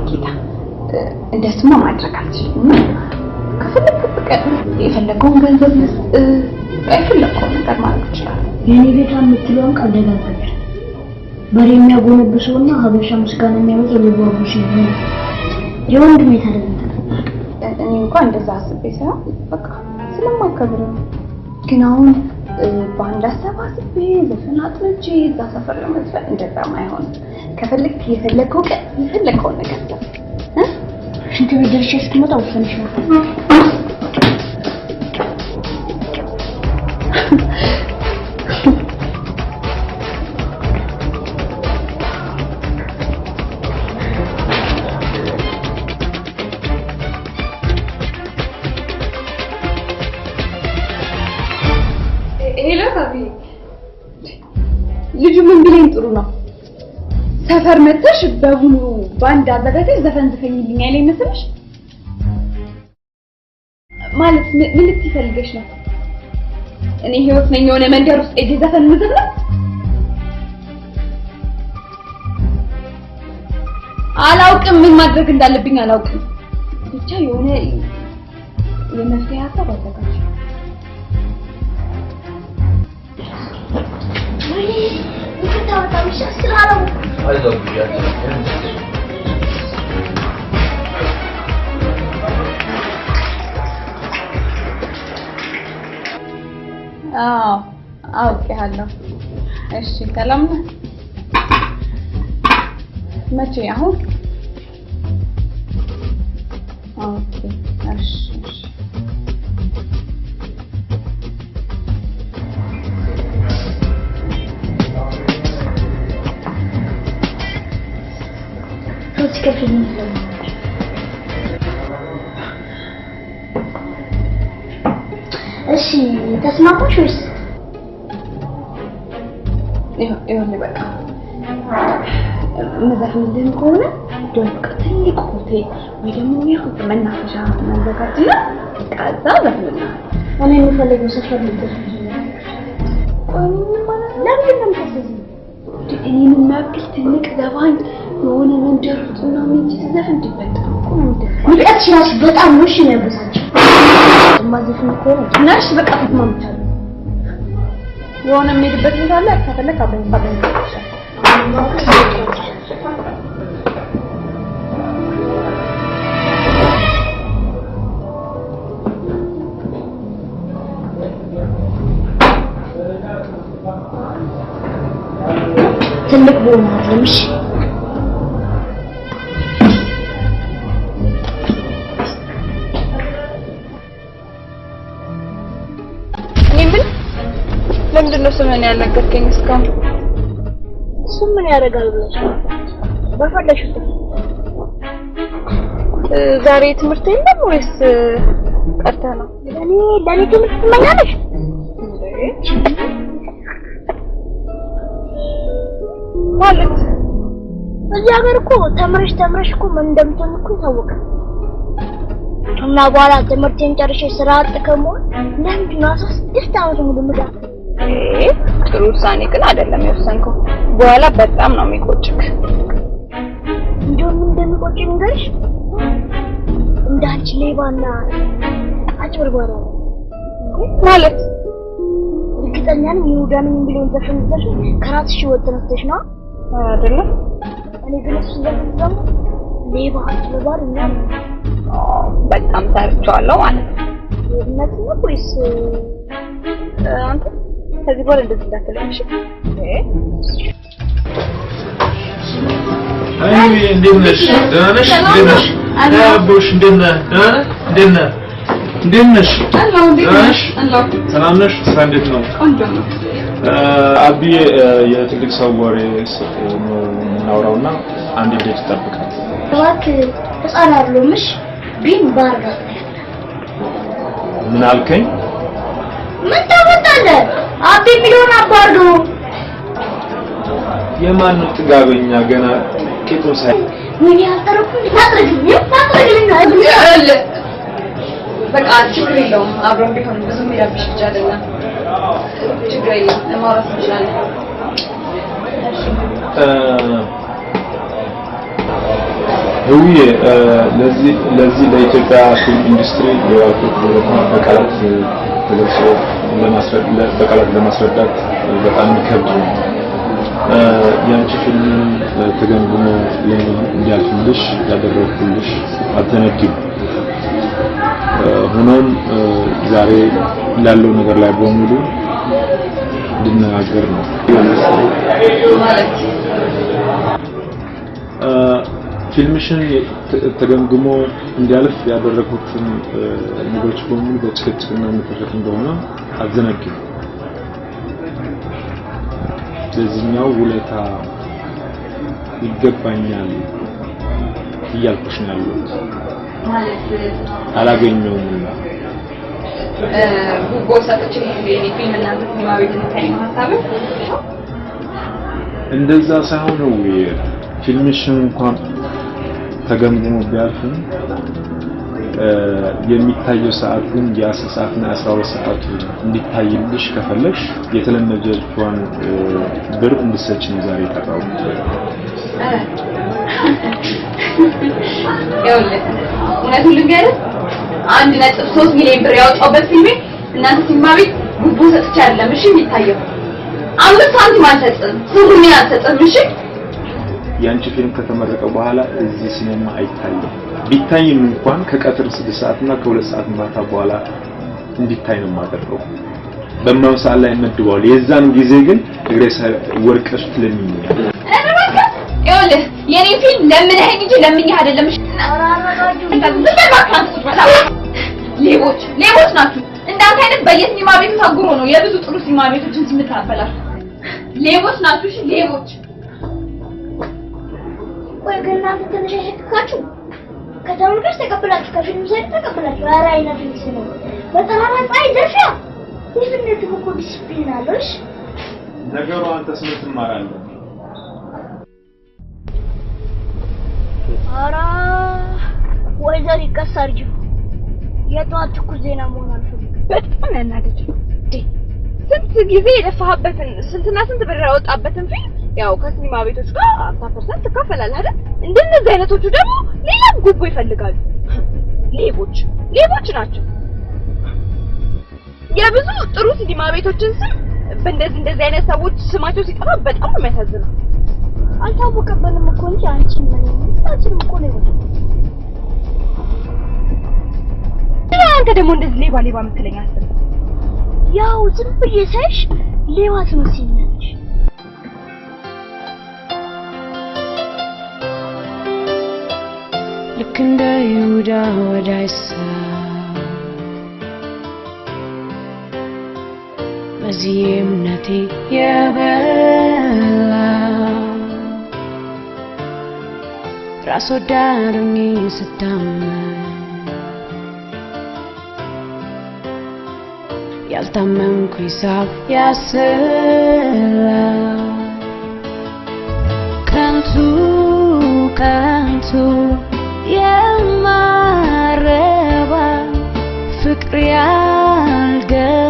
ጌታ እንደሱማ ማድረግ አልችልም። ከፈለክ በቃ የፈለከውን ገንዘብ የፈለከውን ነገር ማድረግ ይችላል። የኔ ቤት የምትለውን ቀደጋገች በሬ የሚያጎነብሰውና ሀበሻ ምስጋና የሚያመጣው ልቧቡሽ ነው። የወንድ ቤት አይደለም። እኔ እንኳን እንደዛ አስቤ ሳይሆን በቃ ስለማከብር ነው። ግን አሁን ባንድ አሰባስቤ ዘፈን አጥንቼ እዛ ሰፈር ለመዝፈን እንደዛም አይሆንም። ከፈለክ የፈለከው ቀን የፈለከውን ነገር ሽንት ቤት ደርሼ እስክመጣ ወሰንሽ ነው። ልጁ ምን ቢለኝ ጥሩ ነው? ሰፈር መጥተሽ በሙሉ ባንድ አዘጋጅተሽ ዘፈን ዘፈኝልኝ አይለኝ መሰለሽ? ማለት ምን ልትፈልገሽ ነው? እኔ ህይወት ነኝ የሆነ መንደር ውስጥ እጄ ዘፈን ምዘፍን? አላውቅም፣ ምን ማድረግ እንዳለብኝ አላውቅም። ብቻ የሆነ የመፍትሄ ሀሳብ አዘጋጅ። አውቄሃለሁ። እሺ ሰላም ነህ? መቼ? አሁን? ኦኬ እሺ እሺ ተስማማሽ ወይስ? ይኸውልህ በቃ መዘፍንልህም ከሆነ በቃ ትልቅ ሆቴል ወይ ደግሞ የሆነ መናፈሻ ማዘጋጅና ከዛ ዘፍንልህ። እኔ የምፈልገው ሰፈር ልትደርስ ቆይ ማለት ለምን እንደምታስብ እኔን የሚያክል ትልቅ ዘፋኝ የሆነ መንደር ውስጥ ምናምን ትዘፍን እንዲበጣም እኮ ነው የምትደፋው። ንቀት ራሱ በጣም ነው እሺ የሚያበሳቸው። ማዘፍን እኮ ነው ናሽ በቃ ተስማምቻለሁ። የሆነ የምሄድበት ቦታ አለ። ከፈለክ አብረን ይሻላል። ትልቅ ቦታ አለሽ። ለምንድነው ስምን ያልነገርከኝ እስካሁን? እሱም ምን ያደርጋል ብለሽ በፈለሽው ዛሬ ትምህርት የለም ወይስ ቀርተህ ነው? ለኔ ትምህርት ትመኛለሽ? ማለት እዚህ ሀገር እኮ ተምረሽ እኮ ምን እንደምትሆን እኮ ይታወቃል። እና በኋላ ትምህርቴን ጨርሼ ስራ አጥ ከመሆን ለምንድን ነው 16 ዓመት ሙሉ ምዳት? ጥሩ ውሳኔ ግን አይደለም የወሰንከው። በኋላ በጣም ነው የሚቆጭክ። እንደውም እንደሚቆጭኝ ንገርሽ፣ እንዳንቺ ሌባና አጭበርባሪ ማለት እርግጠኛ ነኝ ይሁዳን የሚለውን ዘፈን ከራስሽ ወጥተሽ ነው አይደለም? እኔ ግን እሱ ዘፈን ሌባ አጭበርባሪ እና በጣም ታርቻለሁ ማለት ነው። እውነት ነው ወይስ አንተ ከዚህ በኋላ እንደዚህ እንዳትለኝ እሺ? አይ እንዴት ነሽ? ደህና ነሽ? እንዴት ነሽ? አቦሽ እንዴት ነህ? ደህና ነህ? እንዴት ነሽ? ሰላም ነሽ? ስራ እንዴት ነው? አቢ የትልቅ ሰው ወሬ እናውራውና አንድ ልጅ ጠብቃት። እባክህ ህፃን አይደለምሽ ቢን ባርጋ ምን አልከኝ? ምን ታወጣለህ? አቢ ሚሊዮን አባርዶ የማን ጥጋበኛ ገና ቄጦ ሳይ ምን ያጠረኩኝ ታጥረግልኝ ያለ በቃ ችግር የለውም አብረን ቢሆን ብዙ የሚረብሽ ብቻ አይደለም ችግር የለም ለማውራት እንችላለን ህውዬ ለዚህ ለኢትዮጵያ ፊልም ኢንዱስትሪ የዋልኩት በቃላት ተገልጾ ለማስረዳት በጣም ይከብድ ነው። ያንቺ ፊልም ተገምግሞ እንዲያልፍልሽ ያደረግኩልሽ አልተነግም። ሆኖም ዛሬ ላለው ነገር ላይ በሙሉ እንድነጋገር ነው። ፊልምሽን ተገምግሞ እንዲያልፍ ያደረኩትን ነገሮች በሙሉ በጭቅጭቅና ምክንያት እንደሆነ አልዘነግም። ለዚህኛው ውለታ ይገባኛል እያልኩሽ ነው ያለሁት። አላገኘውምና ጉቦ ሰጥቼ ፊልም እናንተ ሲኒማ ቤት እንድታይ ነው ሀሳብህ? እንደዛ ሳይሆን ነው ፊልምሽን እንኳን ተገምግሞ ቢያልፍም የሚታየው ሰዓት ግን የ10 ሰዓትና 12 ሰዓት እንዲታይልሽ ከፈለሽ የተለመደችውን ብር እንድትሰጪ ነው ዛሬ የጠራው። ይኸውልህ እውነቱን ልንገርህ 1.3 ሚሊዮን ብር ያወጣሁበት ፊልሜ እናንተ ሲኒማ ቤት ጉቦ ሰጥቼ አይደለም እሺ የሚታየው 5 ሳንቲም አልሰጥም ስሙን አልሰጥም እሺ ያንቺ ፊልም ከተመረቀ በኋላ እዚህ ሲኒማ አይታይም። ቢታይም እንኳን ከቀጥር 6 ሰዓት እና ከ2 ሰዓት ማታ በኋላ እንዲታይ ነው የማደርገው። በማውሳ ላይ መድቧል። የዛን ጊዜ ግን እግሬ ወርቀሽ ትለምኛለሽ። ይኸውልህ የኔ ፊልም ለምንህ እንጂ ለምንህ አይደለም። ሌቦች ናችሁ። እንዳንተ አይነት በየሲኒማ ቤቱ ታጉሮ ነው የብዙ ጥሩ ሲኒማ ቤቶችን ስምታበላሽ። ሌቦች ናችሁ። እሺ ሌቦች ወይ ገና ተነሽ ተካችሁ ከተወልከሽ ተቀበላችሁ ከፊልም ዘይ ተቀበላችሁ ኧረ አይነት ነው በተራራ ፀሐይ ደርሻ ይፍነት እኮ ዲሲፕሊን አለሽ ነገሩ አንተስ ምን ትማራለህ? ኧረ ወይዘር ይቀሳርጁ የጧት ትኩስ ዜና መሆን አልፈልግም። በጣም ያናደጅ ስንት ጊዜ የለፋህበትን ስንትና ስንት ብር ያወጣበትን ፊልም ያው ከሲኒማ ቤቶች ጋር 50% ትካፈላለህ አይደል? እንደነዚህ አይነቶቹ ደግሞ ሌላ ጉቦ ይፈልጋሉ። ሌቦች ናቸው። የብዙ ጥሩ ሲኒማ ቤቶችን ስም እንደዚህ አይነት ሰዎች ስማቸው ሲጠራ በጣም ነው የሚያሳዝነው። አልታወቀበንም እኮ እንጂ አንቺን ምንም እኮ ነው። አንተ ደግሞ እንደዚህ ሌባ የምትለኝ አስብ። ያው ዝም ብዬ ሳይሽ ሌባ ትመስይኛለሽ። ልክ እንደ ይሁዳ ወዳይሳ በዚህ እምነቴ የበላ ራስ ወዳዱኝ ስታመን ያልታመንኩ ሂሳብ ያስላ ከንቱ የማረባ ፍቅር ያልገባኝ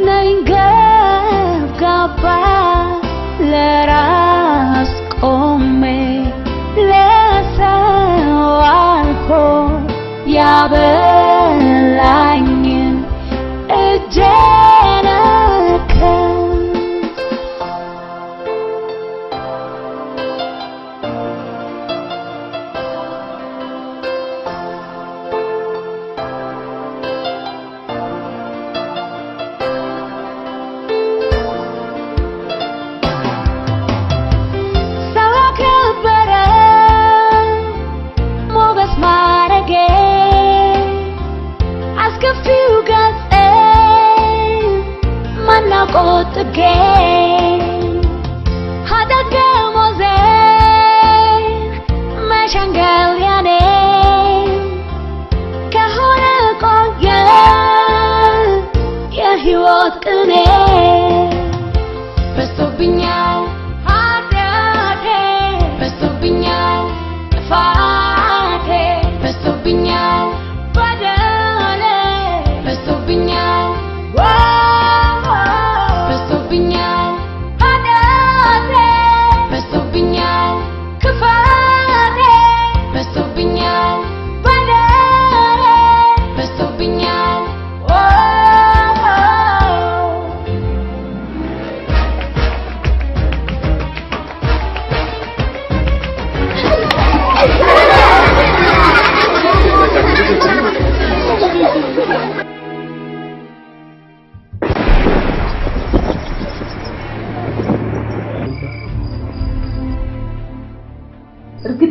ነኝ ገብጋባ ለራስ ቆሜ ለሰው አልሆን ያበላኝን እጄን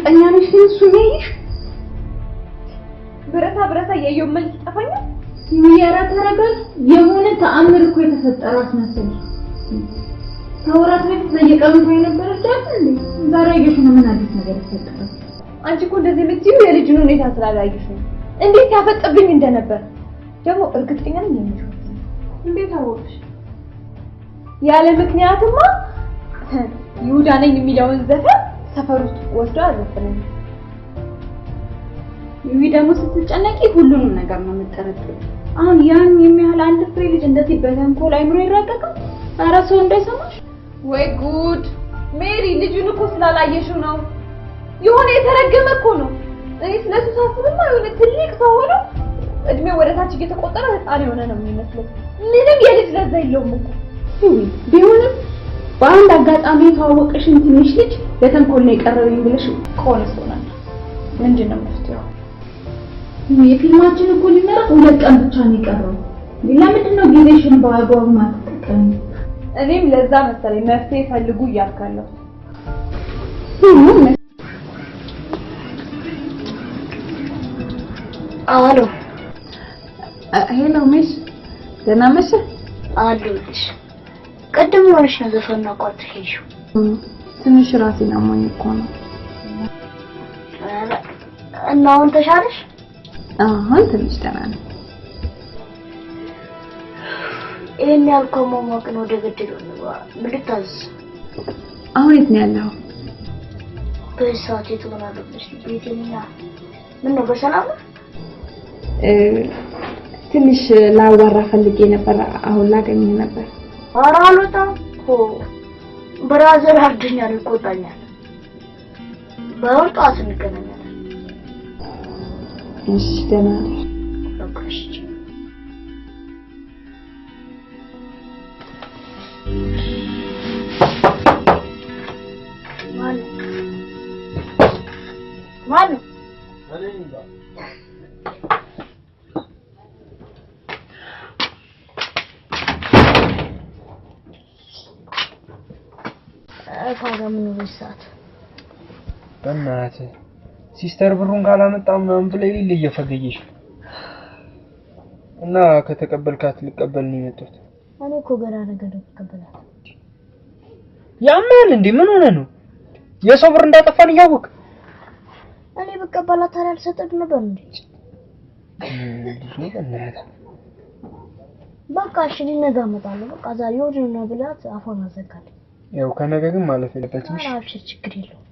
እርግጠኛ ነሽ ግን እሱ ያይሽ? ብረታ ያየው መልክ ጠፋኛል። ተረጋግ። የሆነ ተአምር እኮ የተፈጠረው አስመሰለሽ። ከወራት በፊት ለየቀኑ የነበረች አይደል እንዴ? ዛሬ ያየሽ ምን አዲስ ነገር ተፈጠረ? አንቺ እኮ እንደዚህ የምትይው የልጅን ሁኔታ ስላላየሽ ነው። እንዴት ያፈጥብኝ እንደነበር ደግሞ እርግጠኛ ነኝ የሚለው። እንዴት አወቅሽ? ያለ ምክንያትማ ይሁዳ ነኝ የሚለውን ዘፈን ሰፈር ውስጥ ወስዶ አዘፈነኝ። ይሄ ደግሞ ስትጨነቂ ሁሉንም ነገር ነው የምትጠረጥሪው። አሁን ያን የሚያህል አንድ ፍሬ ልጅ እንደዚህ በተንኮል አይምሮ ይራቀቃል? ኧረ ሰው እንዳይሰማሽ። ወይ ጉድ! ሜሪ ልጁን እኮ ስላላየሽው ነው። የሆነ የተረገመ እኮ ነው። እኔ ስለሱ ሳስብማ የሆነ ትልቅ ሰው ሆኖ እድሜው ወደ ታች እየተቆጠረ ህፃን የሆነ ነው የሚመስለው። ምንም የልጅ ለዛ የለውም እኮ። ቢሆንም በአንድ አጋጣሚ ተዋወቅሽን ትንሽ ልጅ ለተንኮል ነው የቀረበኝ ብለሽ ከሆነ ሰውናል። ምንድነው መፍትሄው? የፊልማችን እኮ ሊመረቅ 2 ቀን ብቻ ነው የቀረው። ለምንድን ነው ጊዜሽን በአግባቡ ማትጠቀም? እኔም ለዛ መሰለኝ መፍትሄ ፈልጉ እያልካለሁ። አሎ ሄሎ ሚስ፣ ደህና ነሽ? አለሁልሽ። ቅድም ሆነሽ ነው ዘፈን አቋርጠሽ። ትንሽ ራሴን አሞኝ እኮ ነው። እና አሁን ተሻለሽ? አሁን ትንሽ ደህና ነኝ። ይሄን ያልከው ማማቅ ነው ደገደሉ ነው ብልታዝ። አሁን የት ነው ያለው? በሰዓት የተወናለሽ ቤቴና ምን ነው በሰላም? ትንሽ ላዋራ ፈልጌ ነበር። አሁን ላገኝ ነበር። ኧረ አልወጣም እኮ ብራዘር አርድኛል ይቆጣኛል። በወጣት እንገናኛለን። እሺ ደህና ነሽ? በቃሽ። ማን ታዲያ ምን ነው ሰዓት? በእናትህ ሲስተር ብሩን ካላመጣ ምናምን ብለህ ሊል እየፈገየሽ እና ከተቀበልካት ልቀበል ነው የመጣሁት። እኔ እኮ ገና ነገር ልቀበላት። ያማል እንዴ? ምን ሆነ ነው? የሰው ብር እንዳጠፋን እያወቅ እኔ በቀበላት ታዲያ አልሰጠት ነበር እንዴ? በቃ እሺ ነገ እመጣለሁ። በቃ ዛሬ ወዲህ ነው ብላት አፏን አዘጋለሁ። ያው ከነገ ግን ማለፍ የለበትም። እሺ ችግር የለውም።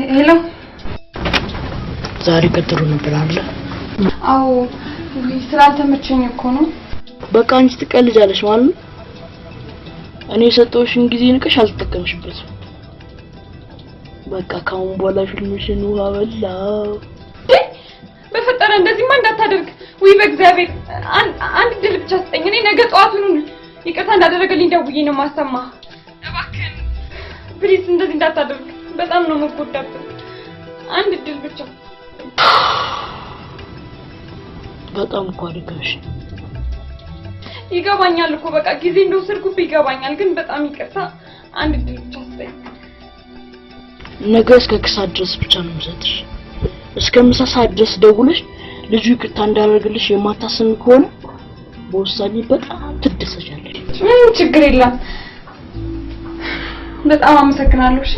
ሄሎ ዛሬ ቀጠሮ ነበር አይደል? አዎ ስላልተመቸኝ እኮ ነው። በቃ አንቺ ትቀልጃለሽ ማለት ነው። እኔ የሰጠሁሽን ጊዜ ንቀሽ አልተጠቀምሽበትም። በቃ ካሁን በኋላ ፊልምሽን ውሃ በላው። በፈጠረ እንደዚህማ እንዳታደርግ። ወይ በእግዚአብሔር አንድ ድል ብቻ ስጠኝ። እኔ ነገ ጠዋቱን ይቅርታ እንዳደረገልኝ ደውዬ ነው ማሰማ። እባክህን ፕሊዝ እንደዚህ እንዳታደርግ። በጣም ነው የምጎዳበት። አንድ ድል ብቻ። በጣም እኮ አድርገሽ ይገባኛል እኮ በቃ ጊዜ እንደወሰድኩብህ ይገባኛል፣ ግን በጣም ይቅርታ። አንድ ድል ብቻ ስጠኝ። ነገ እስከ ከሰዓት ድረስ ብቻ ነው የምሰጥሽ። እስከ ምሳ ሰዓት ድረስ ደውለሽ ልጁ ይቅርታ እንዳደረግልሽ የማታስብ ከሆነ በውሳኔ በጣም ትደሰቻለሽ። ምንም ችግር የለም። በጣም አመሰግናለሁ። እሺ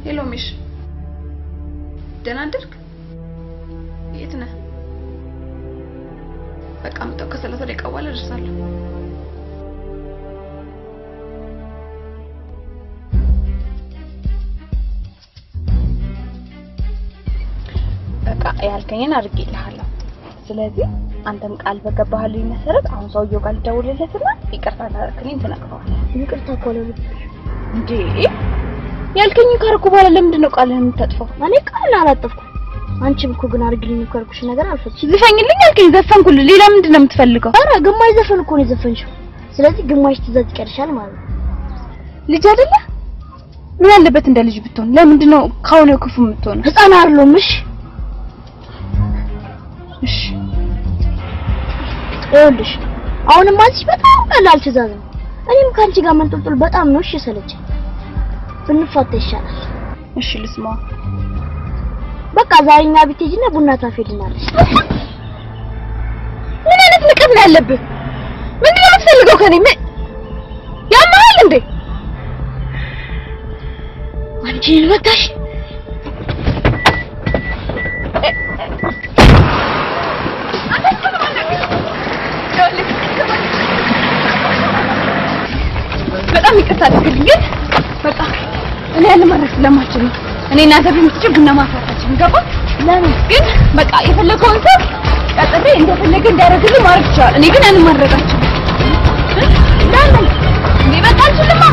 ሄሎ ሚሽ ደህና አደርክ? የት ነህ? በቃ መጣሁ ከ30 ደቂቃ በኋላ እደርሳለሁ። በቃ ያልከኝን አድርጌልሃለሁ። ስለዚህ አንተም ቃል በገባህልኝ መሰረት አሁን ሰውየው ጋር ልደውልለትና ይቅርታ ታደርግልኝ ትነግረዋለህ። ይቅርታ እኮ ነው እንዴ? ያልከኝ ካርኩ በኋላ ለምንድን ነው ቃልህን የምታጥፈው? እኔ ቃል አላጠፍኩም። አንቺም እኮ ግን አድርግልኝ እኮ ያልኩሽ ነገር አልፈጽም። ዝፈኝልኝ አልከኝ፣ ዘፈንኩልህ። ሌላ ምንድን ነው የምትፈልገው? ኧረ ግማሽ ዘፈን እኮ ነው የዘፈንሽው። ስለዚህ ግማሽ ትእዛዝ ይቀርሻል ማለት ነው። ልጅ አይደለ? ምን ያለበት እንደ ልጅ ብትሆን? ለምንድን ነው ካሁን ክፉ የምትሆነው? ህፃን አይደለሁም። እሺ ይኸውልሽ አሁንም አንቺ በጣም ቀላል ትእዛዝ ነው። እኔም ካንቺ ጋር መንጠልጠል በጣም ነው እሺ ሰለቸኝ። ብንፋታ ይሻላል። እሺ ልስማ። በቃ ዛሬኛ ቤት ሂጂና ቡና ታፈልናለሽ። ምን አይነት ንቀት ነው ያለብህ? ምንድን ነው የምትፈልገው ከኔ? ያማል እንዴ? አንቺ ልበታሽ በጣም ይቅርታ አድርግልኝ። ግን በቃ እኔ ያለ ማድረግ ስለማልችል ነው። እኔ እናንተ ብንጭ ቡና ማፍራታችን ገባ? ለምን ግን በቃ የፈለገውን ሰው ቀጥታ እንደፈለገ እንዲያደርግልኝ ማድረግ ይችላል። እኔ ግን ያንን ማድረግ አልችልም። ለምን እንዴ? በቃ አልችልማ።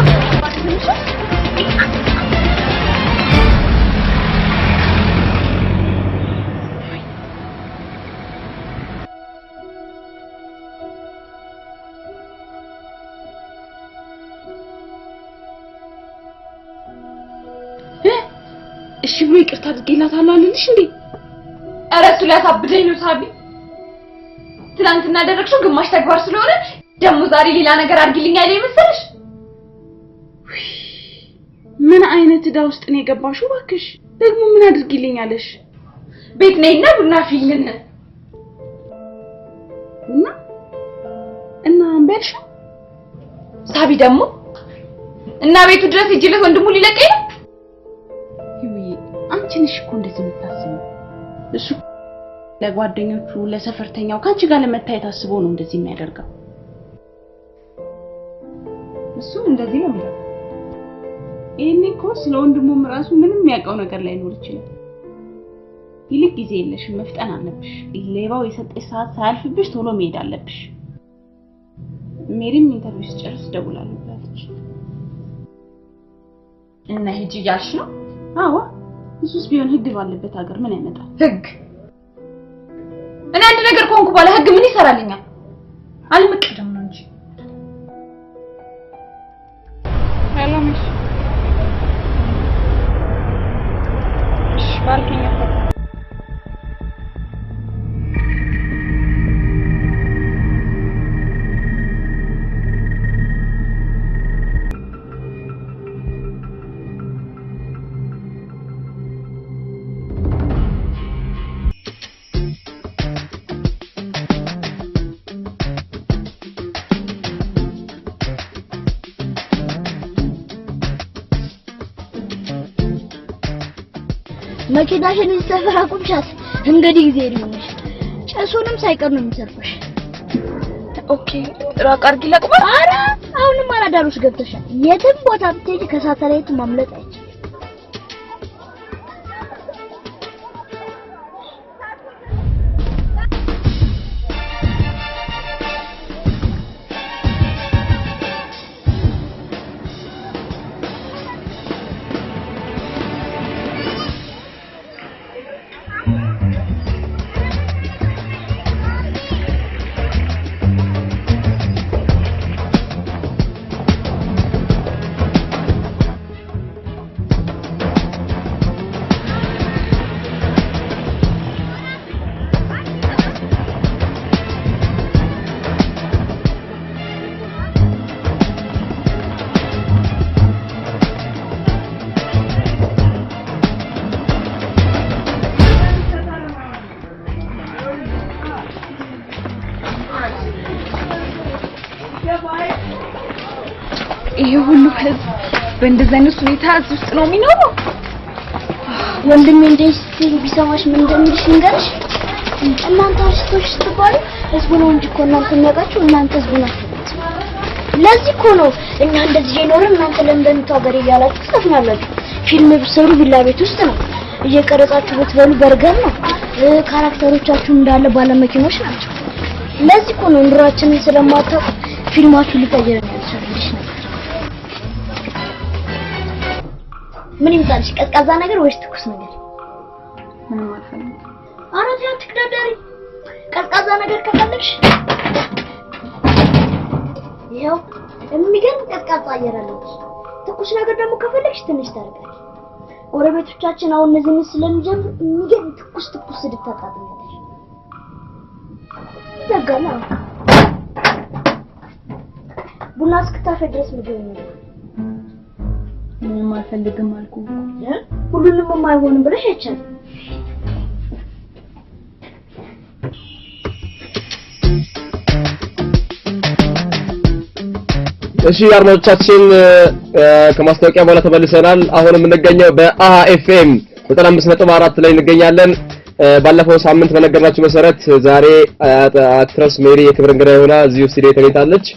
እሺ ብሎ ይቅርታ አድርጌላታለሁ አልልሽ እንዴ? ኧረ እሱ ሊያሳብደኝ ነው ሳቢ። ትናንትና ያደረግሽው ግማሽ ተግባር ስለሆነ ደግሞ ዛሬ ሌላ ነገር አድርጊልኝ አይደል መሰለሽ? ምን አይነት ዕዳ ውስጥ ነው የገባሽው እባክሽ? ደግሞ ምን አድርጊልኛለሽ? ቤት ነይና ቡና አፍይልን እና አንበልሽ ሳቢ ደግሞ እና ቤቱ ድረስ ሂጂለት ወንድሙ ሊለቀኝ ነው። አንቺ ነሽ እኮ እንደዚህ የምታስበው። እሱ ለጓደኞቹ ለሰፈርተኛው ካንቺ ጋር ለመታየት አስቦ ነው እንደዚህ የሚያደርገው። እሱ እንደዚህ ነው የሚለው። ይሄኔ እኮ ስለ ወንድሙም ራሱ ምንም የሚያውቀው ነገር ላይኖር ይችላል። ይልቅ ጊዜ የለሽም፣ መፍጠን አለብሽ። ሌባው የሰጠሽ ሰዓት ሳያልፍብሽ ቶሎ መሄድ አለብሽ። ሜሪም ኢንተርቪው ሲጨርስ ደውላለሁ ብላለች። እና ሂጂ እያልሽ ነው? አዎ እሱስ ቢሆን ህግ ባለበት ሀገር ምን ያመጣል? ህግ እኔ አንድ ነገር ኮንኩ ባለ ህግ ምን ይሰራልኛል? አልመቀደም ነው እንጂ። ሰላም ነሽ? እሺ ባልከኝ መኪናሽን ሰፈራ ቁምሻት እንግዲህ ጊዜ ሊሆንሽ ጨሱንም ሳይቀር ነው የሚሰርፈሽ። ኦኬ ራቅ አድርጊ ለቅማ። ኧረ አሁንም አራዳር ውስጥ ገብተሻል። የትም ቦታ ብትሄጂ ከሳተላይት ማምለጥ አይቻልም። ይሄ ሁሉ ህዝብ በእንደዚህ አይነት ሁኔታ እዚህ ውስጥ ነው የሚኖረው? ወንድሜ እንደዚህ ቢሰማሽ ምን እንደሚልሽ ንገርሽ። እናንተ አርቲስቶች ስትባሉ ህዝቡ ነው እንጂ እኮ እናንተ የሚያውቃችሁ እናንተ ህዝቡ ናችሁ። ለዚህ እኮ ነው እኛ እንደዚህ የኖርን እናንተ ለምን ታገር እያላችሁ ትሰፍናላችሁ። ፊልም ብትሰሩ ቪላ ቤት ውስጥ ነው እየቀረጻችሁ ብትበሉ በርገር ነው። ካራክተሮቻችሁ እንዳለ ባለመኪኖች ናቸው። ለዚህ እኮ ነው ኑሯችንን ስለማታውቁ ፊልማችሁ ሊቀየር ነው ያልቻለሽ ነገር። ምን ይምጣልሽ? ቀዝቃዛ ነገር ወይስ ትኩስ ነገር? ምንም አልፈልግም። አራት ያ ትክዳዳሪ ቀዝቃዛ ነገር ከፈለግሽ ይኸው የሚገርም ቀዝቃዛ አየር አለው። ትኩስ ነገር ደግሞ ከፈለግሽ ትንሽ ታርቃለሽ። ጎረቤቶቻችን አሁን እነዚህ ስለሚጀምር የሚገርም ትኩስ ስድብ ታጣጣለሽ። ይዘጋላ ቡና እስክታፈ ድረስ ምግብ ነው። ምንም አልፈልግም አልኩ። ሁሉንም የማይሆንም ብለሽ አይቻልም። እሺ አድማጮቻችን ከማስታወቂያ በኋላ ተመልሰናል። አሁን የምንገኘው በአሃ ኤፍኤም 95.4 ላይ እንገኛለን። ባለፈው ሳምንት በነገርናችሁ መሰረት ዛሬ አክትረስ ሜሪ የክብር እንግዳ ሆና እዚሁ ስቱዲዮ ተገኝታለች።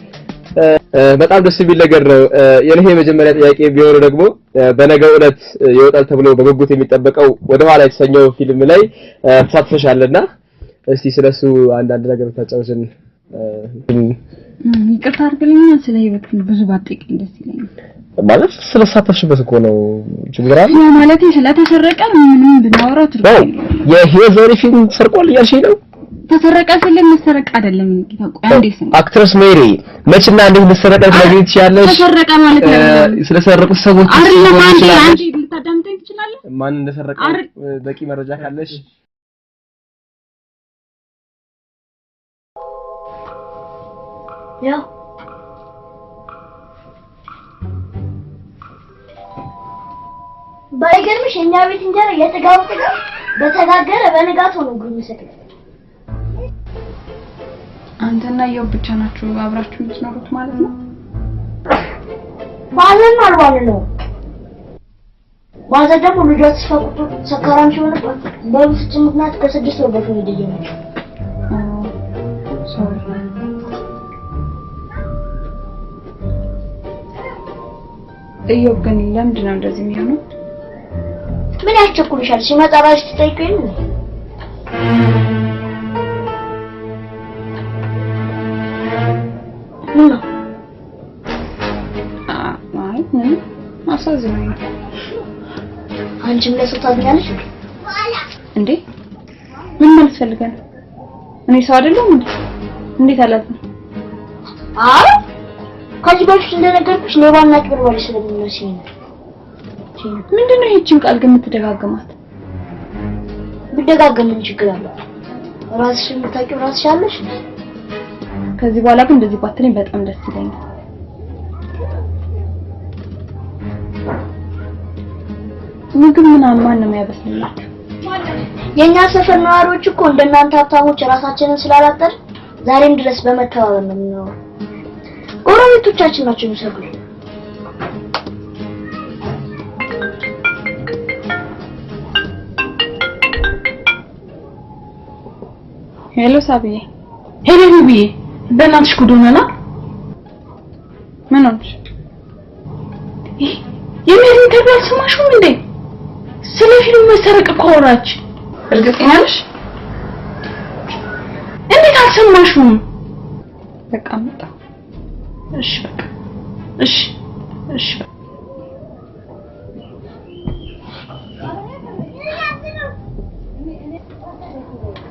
በጣም ደስ የሚል ነገር ነው። የኔ መጀመሪያ ጥያቄ ቢሆን ደግሞ በነገው ዕለት ይወጣል ተብሎ በጉጉት የሚጠበቀው ወደኋላ የተሰኘው ፊልም ላይ ተሳትፈሻልና እስቲ ስለሱ አንዳንድ ነገር ታጫውሽን። ይቅርታ አድርግልኝ ስለ ህይወት ብዙ ባጠይቀኝ ደስ ይለኛል። ማለት ስለሳተፍሽበት እኮ ነው ችግር አለ ማለት ስለተሰረቀ ምንም ብናወራው ትርጉም የህይወት ዘሪ ፊልም ሰርቋል እያልሽኝ ነው? ተሰረቀ ስለምሰረቅ አይደለም እንግዲህ ታውቁ አንዴ ስም አክትረስ ሜሪ መችና እንዴት ልትሰረቀ ትነግሪኝ ትችያለሽ? ተሰረቀ ማለት ነው ስለሰረቁ ሰዎች አይደለም አንዴ ልታዳምጠኝ ትችላለህ? ማን እንደሰረቀ በቂ መረጃ ካለሽ ያው ባይገርምሽ እኛ ቤት እንጀራ የጥጋው በተጋገረ በንጋት ሆኖ ጉምሰክ አንተና ያው ብቻ ናችሁ አብራችሁ የምትኖሩት ማለት ነው? ባለን አልባለ ነው ባዛ ደግሞ ልጆች ፈቁጡ ሰካራም ሲሆንበት በፍጹም ምክንያት ከስድስት ወር በፊት ይደየናል። ሶሪ እዮብ ግን ለምንድን ነው እንደዚህ የሚሆነው? ምን ያስቸኩልሻል? ሲመጣ ራስሽ ትጠይቂኝ ነው። አይ አሳዝነኝ። አንቺም ለሱ ታዝኛለሽ እንዴ? ምን ማለት ፈልገህ ነው? እኔ ሰው አይደለም እንዴ? እንዴት አላዝንም? አይ ከዚህ በፊት እንደነገርኩሽ ሌባና አጭበርባሪ ስለሚመስለኝ ነው። ምንድነው ይህችን ቃል ግን የምትደጋግማት? ብደጋገም ምን ችግር አለው? ራስሽ የምታውቂው ራስሽ አለሽ። ከዚህ በኋላ ግን እንደዚህ ባትለኝ በጣም ደስ ይለኛል። ምግብ ምናምን ማን ነው የሚያበስልላችሁ? የኛ ሰፈር ነዋሪዎች እኮ እንደናንተ ሀብታሞች ራሳችንን ስላላጠር ዛሬም ድረስ በመተባበር ነው የምንኖረው። ጎረቤቶቻችን ናቸው የሚሰሩት። ሄሎ ሳብዬ። ሄሎ ቢቢ በእናትሽ ጉዱነና ምን ሆነሽ? የሜሪን ተባል ሰማሽው እንዴ? ስለ ፊልም መሰረቅ እኮ አወራች። እርግጠኛ ነሽ? እንዴት አልሰማሽውም? በቃ መጣ። እሺ በቃ እሺ እሺ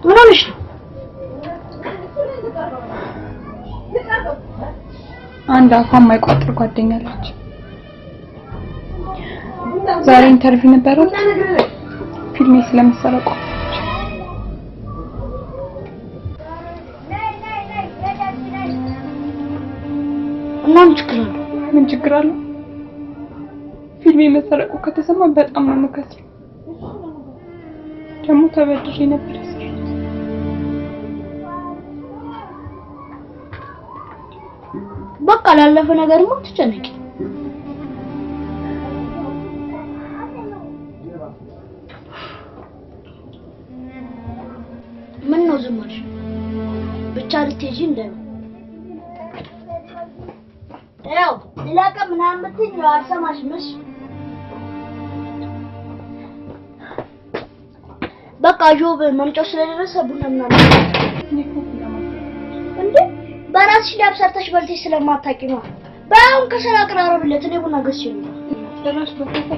ምን ሆነሽ ነው? አንድ አፏን የማይቋጥር ጓደኛ አለች። ዛሬ ኢንተርቪው ነበረው ፊልሜ ስለመሰረቁ። እና ምን ችግር አለው? ፊልሜ መሰረቁ ከተሰማ በጣም ነው የምከስረው። ደግሞ ተበድሬ ነበር የሰራሁት። በቃ ላለፈ ነገርማ አትጨነቂ። ዝም አልሽ? ብቻ ልትሄጂ እንደው ያው ሌላ ቀን ምናምን ብትይኝ አልሰማሽም። እሺ በቃ ጆብ መምጫው ስለደረሰ ቡና ምናምን እንዴ በራስሽ ዳብ ሰርተሽ በልተሽ ስለማታውቂ ነው። ባይሆን ከሰራ አቀራረብለት እኔ ቡና ገዝቼ ነው ደረስ በተፈ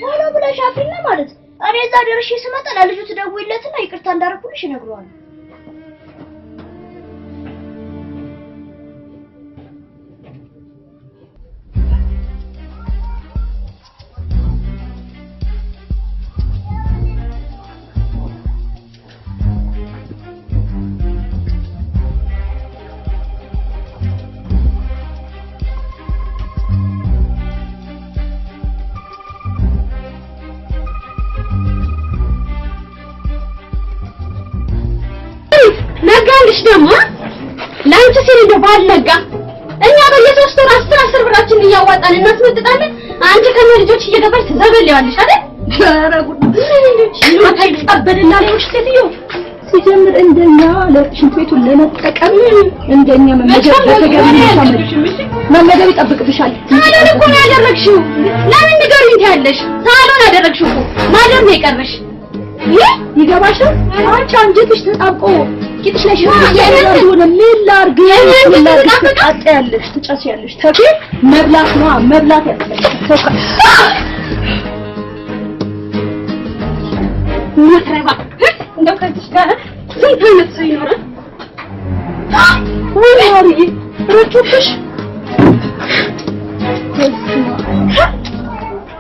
ሆኖ ብለሽ አፍሪና ማለት እኔ እዛ ደርሼ ስመጣ ለልጁ ትደውይለትና ይቅርታ እንዳደረኩልሽ ይነግረዋል። ነጋልሽ ደግሞ ላንቺ ሲል እንደው ባልነጋ እኛ በየሶስት ወር 10 ብራችን እያዋጣን እናስመጥጣለን። አንቺ ከነ ልጆች እየገባሽ ትዘበልያለሽ አይደል? ኧረ ጉድ ነው ታይቀበልና ለውሽ ሴትዮ ሲጀምር እንደኛ ለሽንት ቤቱን ለመጠቀም እንደኛ መመገብ ይጠብቅብሻል። ታዲያ እኮ ነው ያደረግሽው። ለምን ንገሪኝ ትያለሽ? ታዲያ አደረግሽው እኮ ማደር ነው የቀረሽ። ይገባሻል? አንቺ አንጀትሽ ተጣብቆ ቂጥሽ ላይ ምን ላድርግ ትቃጠያለሽ፣ ትጨስያለሽ። ተኪ መብላት ነው መብላት ያስፈልጋል። ማትረባ እንደው ከዚህ ጋር ስንት አይነት ሰው ይኖራል? ወይ ማርዬ ረቶብሽ።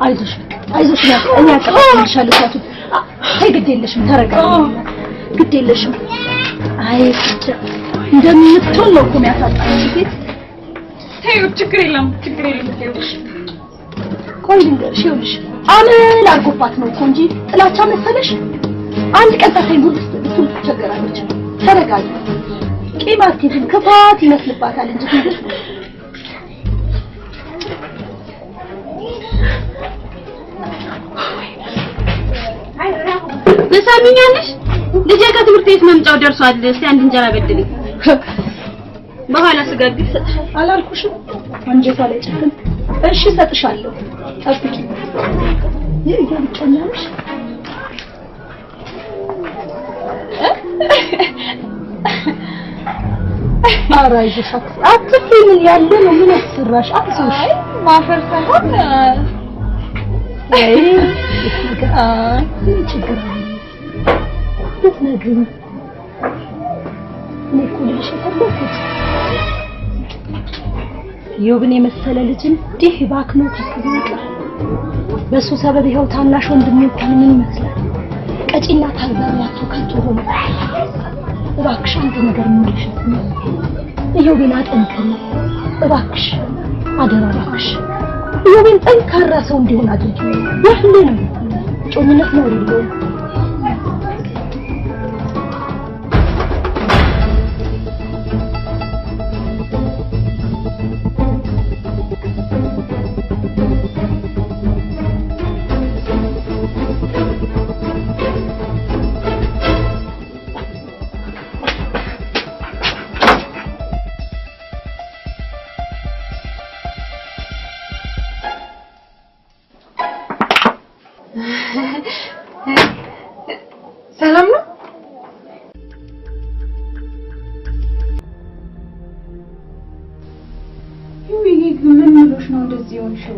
አይዞሽ አይዞሽ እኔ አቀባልሻለሁ። ታቱ አይ ግድ የለሽም ተረጋጊ፣ ግድ የለሽም። አይ እንደምትሆን ነው እኮ የሚያሳጣሽ። ተይው ችግር የለም ተይው። ቆይ ልንገርሽ፣ ይኸውልሽ አመል አድርጎባት ነው እኮ እንጂ ጥላቻ መሰለሽ? አንድ ቀን ታታይ ሙሉ እሱን ትቸገራለች። ተረጋጊ። ቂማቲን ክፋት ይመስልባታል እንጂ ትንሽ በሳሚኛለሽ ልጄ ከትምህርት ቤት መምጫው ደርሷል። እስቲ አንድ እንጀራ በድልኝ። በኋላ ስጋግር ሰጥሻለሁ አላልኩሽም? አንጀቷ ላይ ጨክን። እሺ ሰጥሻለሁ፣ ጠብቂ። ይሄ ኧረ አይዞሽ አትፍሪ። ምን ያለ ነው? ምን አስራሽ? አትዞሽ ማፈር ሳይሆን ችግር ልትነግሪኝ እኔ እኮ ልልሽ የፈለኩት ዮብን የመሰለ ልጅ እንዲህ ባክኖ ተከብሮ በሱ ሰበብ ይኸው ታናሽ ወንድሜ እንኳን ምን ይመስላል ቀጪና ታልባላቱ ከቶ ሆነ። እባክሽ አንድ ነገር ምንልሽ ይኸው ቢና ጠንከር እባክሽ አደራ እባክሽ ዮብን ጠንካራ ሰው እንዲሆን አድርጊ። ሁሉንም ጮኝነት ነው አይደለም። ሰላም ነው? ይሄ ምን ምሎሽ ነው እንደዚህ ሆንሽው?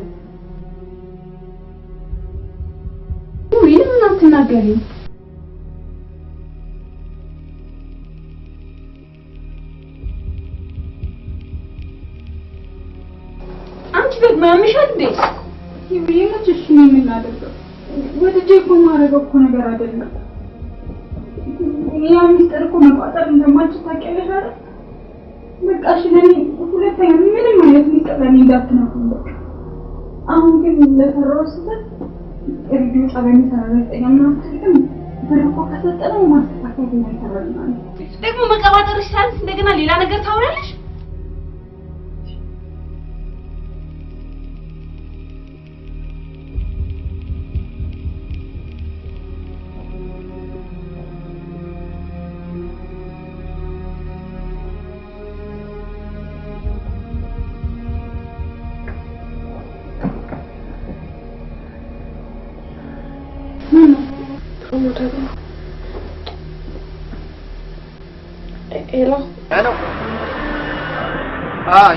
ምንም አትናገሪም። አንቺ ደግሞ ያምሻል እንዴ? ይሄ ምንጭሽ ነው የምናደርገው? ወደጄ እኮ ማረገው እኮ ነገር አይደለም። ያ ሚስጥር እኮ መቋጠር እንደማልችል ታውቂያለሽ አይደል? በቃ እሺ ለኔ ሁለተኛ ምንም አይነት ሚስጥር ለኔ እንዳትነግሪኝ በቃ። አሁን ግን ለሰራው ስህተት እርግጥ ጸባይ ተናገረኝ ምናምን ትልቅም ብር እኮ ከሰጠነው ማስተካከል ይኖርብናል። ደግሞ መቀባጠርሽ ሳይንስ እንደገና ሌላ ነገር ታወራለሽ? ሄሎ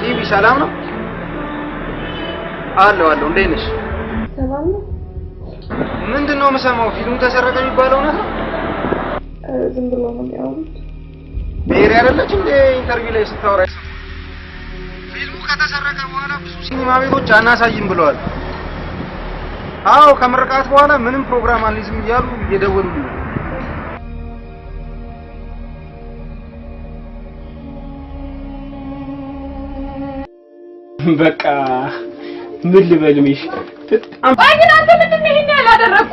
ሂቢ ሰላም ነው? አለው እንዴት ነሽ? ሰላም ነው። ምንድነው የምሰማው? ፊልሙ ተሰረቀ የሚባለው ነው? ዝም ብሎ ነው የሚያወሩት። ቤሪ አይደለች እንደ ኢንተርቪው ላይ ስታወራ ፊልሙ ከተሰረቀ በኋላ ብዙ ሲኒማ ቤቶች አናሳይም ብለዋል። አዎ ከምርቃት በኋላ ምንም ፕሮግራም አንይዝም እያሉ እየደወሉልኝ ነው። በቃ ምን ልበልሽ በጣም ግን አንተ ምንድን ነው ይሄን ያላደረኩ?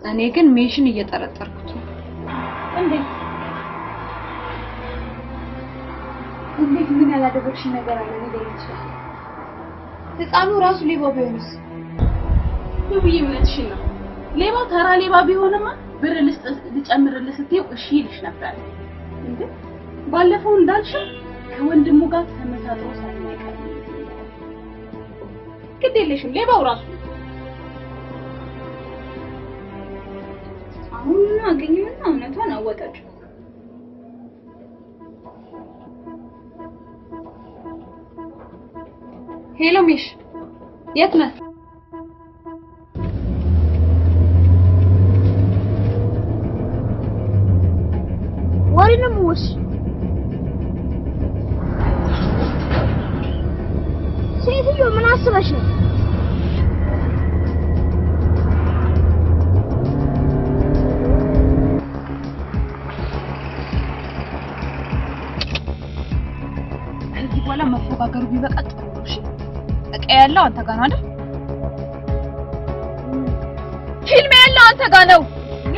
እኔ ግን ሜሽን እየጠረጠርኩት ነው። እንዴት ምን ያላደረግሽ ነገር አለ ነገር ይችላል? ህፃኑ ራሱ ሌባ ቢሆንስ? ይብይ እምነትሽን ነው። ሌባው ተራ ሌባ ቢሆንማ ብር ልጨምርልህ ስትይው እሺ ይልሽ ነበር። እንዴ ባለፈው እንዳልሽ ከወንድሙ ጋር ተመሳጥሮ ሳይቀር ግዴለሽም ሌባው ራሱ አሁን አገኘውና እውነቷን አወቀችው። ሄሎ ሚሽ የት ነህ? ወሬንም ወስ ሴትዮ ምን አስበሽ ነው? ከዚህ በኋላ መፎጋገሩ ቢበቃ ጥሩ ነው። እሺ እቃ ያለው አንተ ጋር ነው አይደል? ፊልም ያለው አንተ ጋር ነው።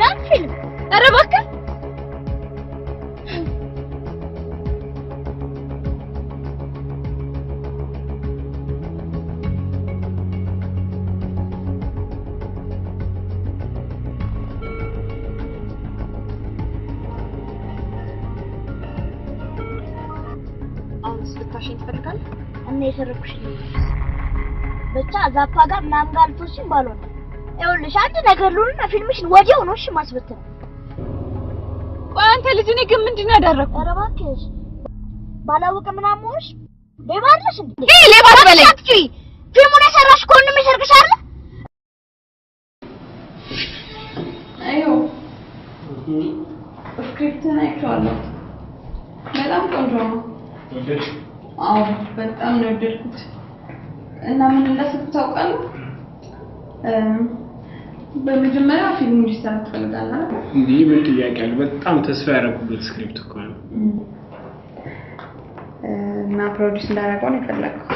ያን ፊልም ኧረ እባክህ ልታሽኝ ትፈልጋለህ? እና የሰረኩሽ ብቻ ዛፓ ጋር ምናምን ጋር ልትወስጂኝ ባልሆነ ይኸውልሽ አንድ ነገር ልሁንና ፊልምሽን ወዲያው ነው እሺ ማስበተን። ቆይ አንተ ልጅ ነህ ግን ምንድን ነው ያደረኩት? ኧረ እባክሽ ባላወቀ ምናምን ሆነሽ ሌባ አይደለሽ እንዴ? ይሄ ሌባ በለኝ። ፊልሙን የሰራሽ እኮ ወንድም ይሰርቅሽ አይደል? አዮ ስክሪፕቱን አይቼዋለሁ። በጣም ቆንጆ ነው። አዎ በጣም ነው የወደድኩት። እና ምን እንዳሰብኩ ታውቃለህ? በመጀመሪያ ፊልሙ እንዲሰራ ትፈልጋለህ? እንዲህ ምን ጥያቄ አለ? በጣም ተስፋ ያደረኩበት ስክሪፕት እኮ ነው። እና ፕሮዲዩስ እንዳደረገው ነው የፈለግኩት።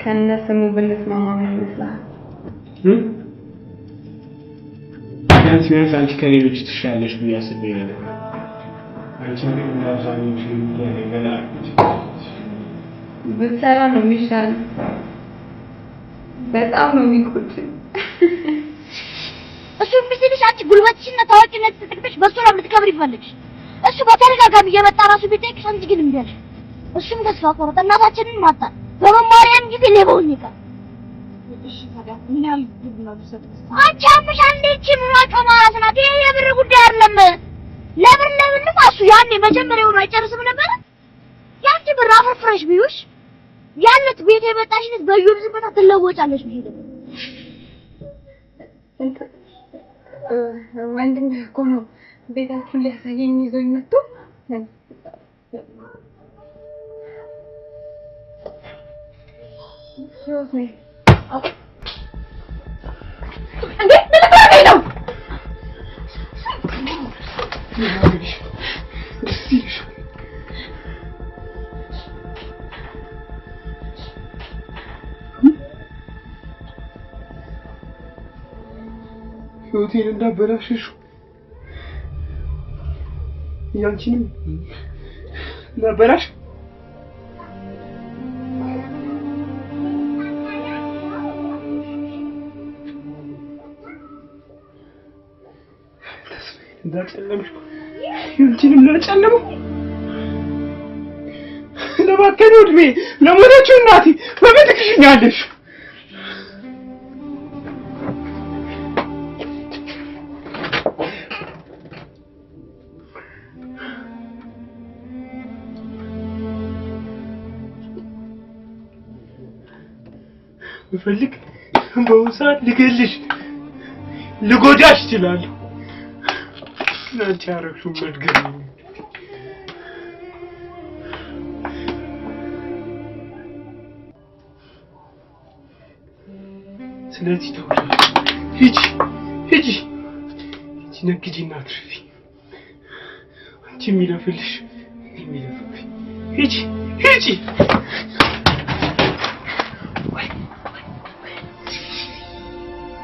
ከነ ስሙ ብንስማማ ምን ይመስላል? ቢያንስ አንቺ ከሌሎች ትሻለሽ ብዬ አስቤ ነበር። አንቺ ግን እንዳብዛኞቹ ገና ብትሰራ ነው የሚሻል። በጣም ነው የሚቆጭኝ። እሱ ምስልሽ አንቺ ጉልበትሽና ታዋቂነት ተጠቅመሽ በሱ ነው የምትከብር ይፈልግሽ። እሱ በተደጋጋሚ እየመጣ ራሱ ቢጠይቅሽ አንቺ ግን እምቢ አልሽ። እሱም ተስፋ ቆረጠ። እናታችንን ማጣ። በመማሪያም ጊዜ ሌባውን ይቀር እሺ ታዲያ ምን ያህል ብር ነው የምትሰጡት? አንቺ አምሽ አንዴች ምራጮ ማለት ናት። ይሄ የብር ጉዳይ አይደለም። ለምን ማሱ ያኔ መጀመሪያው ነው አይጨርስም ነበር። ያንቺ ብር አፍርፍረሽ ቢዩሽ ያለት ቤት የመጣሽነት በዩብ ዝምታ ትለወጫለሽ ብዬ ደግሞ ወንድም እኮ ነው ቤታችሁን ሊያሳየኝ ይዞኝ መጥቶ ሾፍ ነኝ እንዴ ምን ታደርገኝ ነው? ህይወቴን እንዳበላሽሽ ያንቺንም እንዳበላሽ እንዳጨለምሽ ያንቺንም እንዳጨለመው ለባከነ እድሜ ለሞተችው እናቴ በምን ትክሽኛለሽ? ብፈልግ በውሳት ልገልሽ ልጎዳሽ እችላለሁ። አንቺ ያረግሽው መድገም ስለዚህ ተውላሽ ሂጂ ነግጂና አትርፊ። አንቺ የሚለፍልሽ የሚለፍልሽ ሂጂ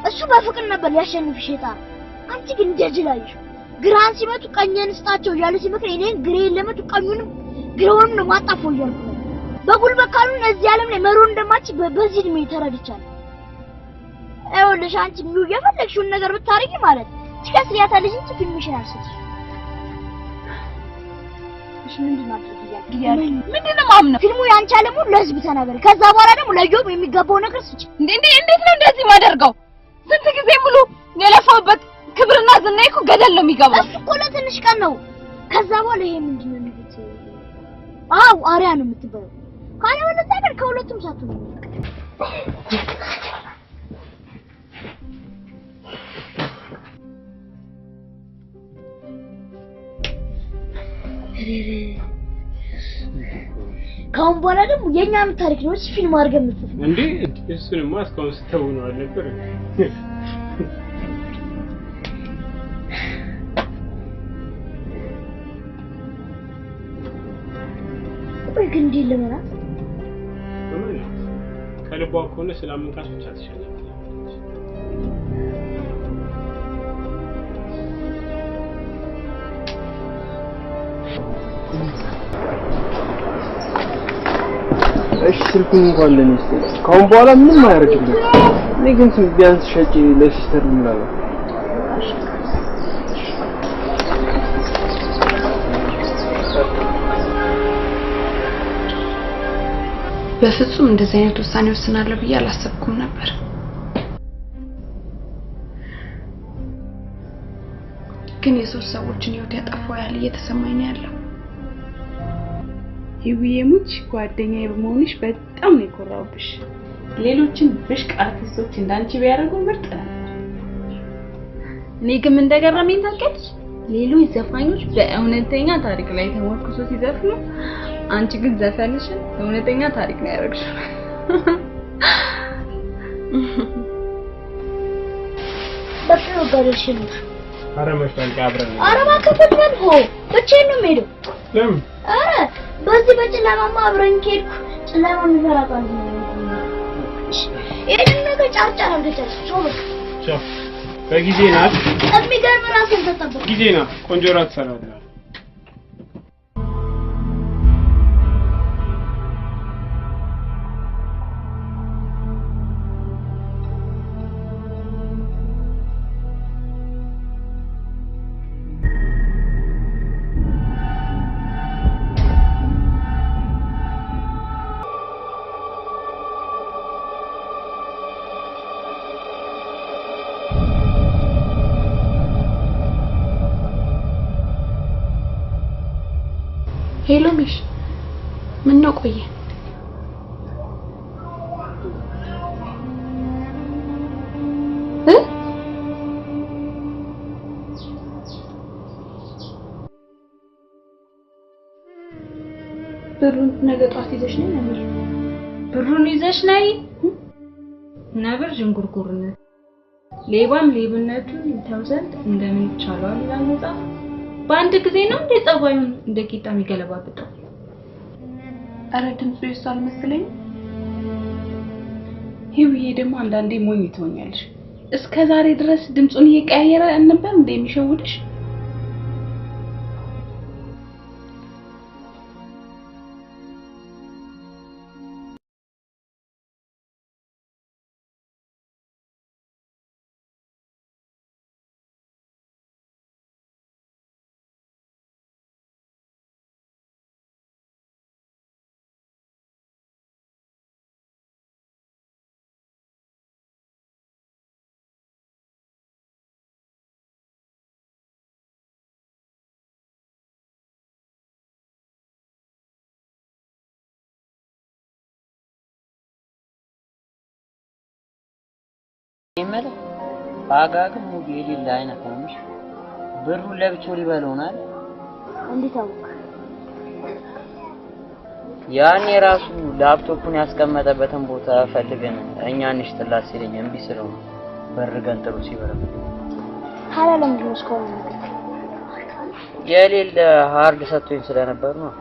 እሱ በፍቅር ነበር ያሸንፍሽ የጣር አንቺ ግን እንደጅላይሽ ግራን ሲመቱ ቀኘን ስጣቸው ያለ ሲመክር እኔን ግሬን ለመቱ ቀኙንም ግሬውንም ነው ማጣፈው እያልኩ በጉልበት ካሉን እዚህ ዓለም ላይ መሮን እንደማች በዚህ እድሜ ተረድቻለሁ። አይወልሽ አንቺ ምን የፈለግሽውን ነገር ብታረጊ ማለት ትከስሪያታለሽ እንጂ ፊልምሽን አልሰጥሽ። እሺ ምንድን ማድረግ ይያል ምንድን ነው ማምነው ፊልሙ ያንቺ ዓለሙ ለህዝብ ተናገሪ። ከዛ በኋላ ደግሞ ለጆብ የሚገባው ነገር ስጪ። እንዴት ነው እንደዚህ ማደርገው? ስንት ጊዜ ሙሉ የለፋበት ክብርና ዝናዬ እኮ ገደል ነው የሚገባው። እሱ እኮ ለትንሽ ቀን ነው። ከዛ በኋላ ይሄ ምንድን ነው ንግት? አው አሪያ ነው የምትባለው። ካለ ወለታ ግን ከሁለቱም ሳቱ ነው። ካሁን በኋላ ደግሞ የኛም ታሪክ ነው ፊልም አድርገን መስጠት እንዴ? እሱንማ እስካሁን ስተውነው አልነበር? ወይ ግን እንዴ ለማለት ከልቧ ከሆነ ስላመንካት ብቻ ትችላለች። እሺ ስልኩን እንኳን ለኔ ካሁን በኋላ ምንም አያደርግልኝ። እኔ ግን ቢያንስ ሸጪ ለሲስተር ምናለ በፍጹም እንደዚህ አይነት ውሳኔ ወስናለሁ ብዬ አላሰብኩም ነበር። ግን የሶስት ሰዎችን ህይወት ያጠፋው ያህል እየተሰማኝ ነው ያለው። ይውየሙች ጓደኛዬ በመሆንሽ በጣም ነው የኮራውብሽ። ሌሎችን ብሽቅ አርቲስቶች እንዳንቺ ቢያደርጉ ምርጥ ነበር። እኔ ግን እንደገረመኝ ታውቂያለሽ? ሌሎች ዘፋኞች በእውነተኛ ታሪክ ላይ ተመርኩዞ ሲዘፍኑ አንቺ ግን ዘፈንሽን እውነተኛ ታሪክ ነው ያደረግሽው። በቃ ጋርሽን አረ መስፈን አብረን አረ ማከፈት ነው ብቻዬን ነው የምሄደው። ለምን? አረ በዚህ በጨለማማ አብረን ከሄድኩ ጨለማውን ይፈራቃል። ይሄን ነገር ጫርጫር አድርገሽ ጮህ ቻው። በጊዜ ናት። የሚገርም ራስን ተጠብቅ። ጊዜ ናት። ቆንጆ ራት ሰራለሁ። ሄሎሚሽ ምን ነው ቆየ? ብሩን ነገ ጧት ይዘሽ ነይ ነበር። ብሩን ይዘሽ ነይ ነበር ጅንጉርጉርነት ሌባም ሌብነቱን ይተው ዘንድ እንደምን ይቻላል ይላል መጽሐፍ። በአንድ ጊዜ ነው እንደ ጸባዩን እንደ ቂጣ የሚገለባብጠው። አረ ድምፁ ይሳል መስለኝ። ይሄ ደግሞ አንዳንዴ ሞኝ ትሆኛለሽ። እስከ ዛሬ ድረስ ድምፁን እየቀያየረ ነበር እንደሚሸውድሽ። ይመለ አጋግም ሙሉ የሌለ አይነት ነው። ብሩን ለብቻው ሊበለውናል። እንዴት አወቅ? ያን የራሱ ላፕቶፑን ያስቀመጠበትን ቦታ ፈልገን እኛ እንሽጥላት ሲለኝ እምቢ ስለው በርገን ጥሩ ሲበረ ታላለም ድረስ ቆም የሌለ ሃርድ ሰጥቶኝ ስለነበር ነው።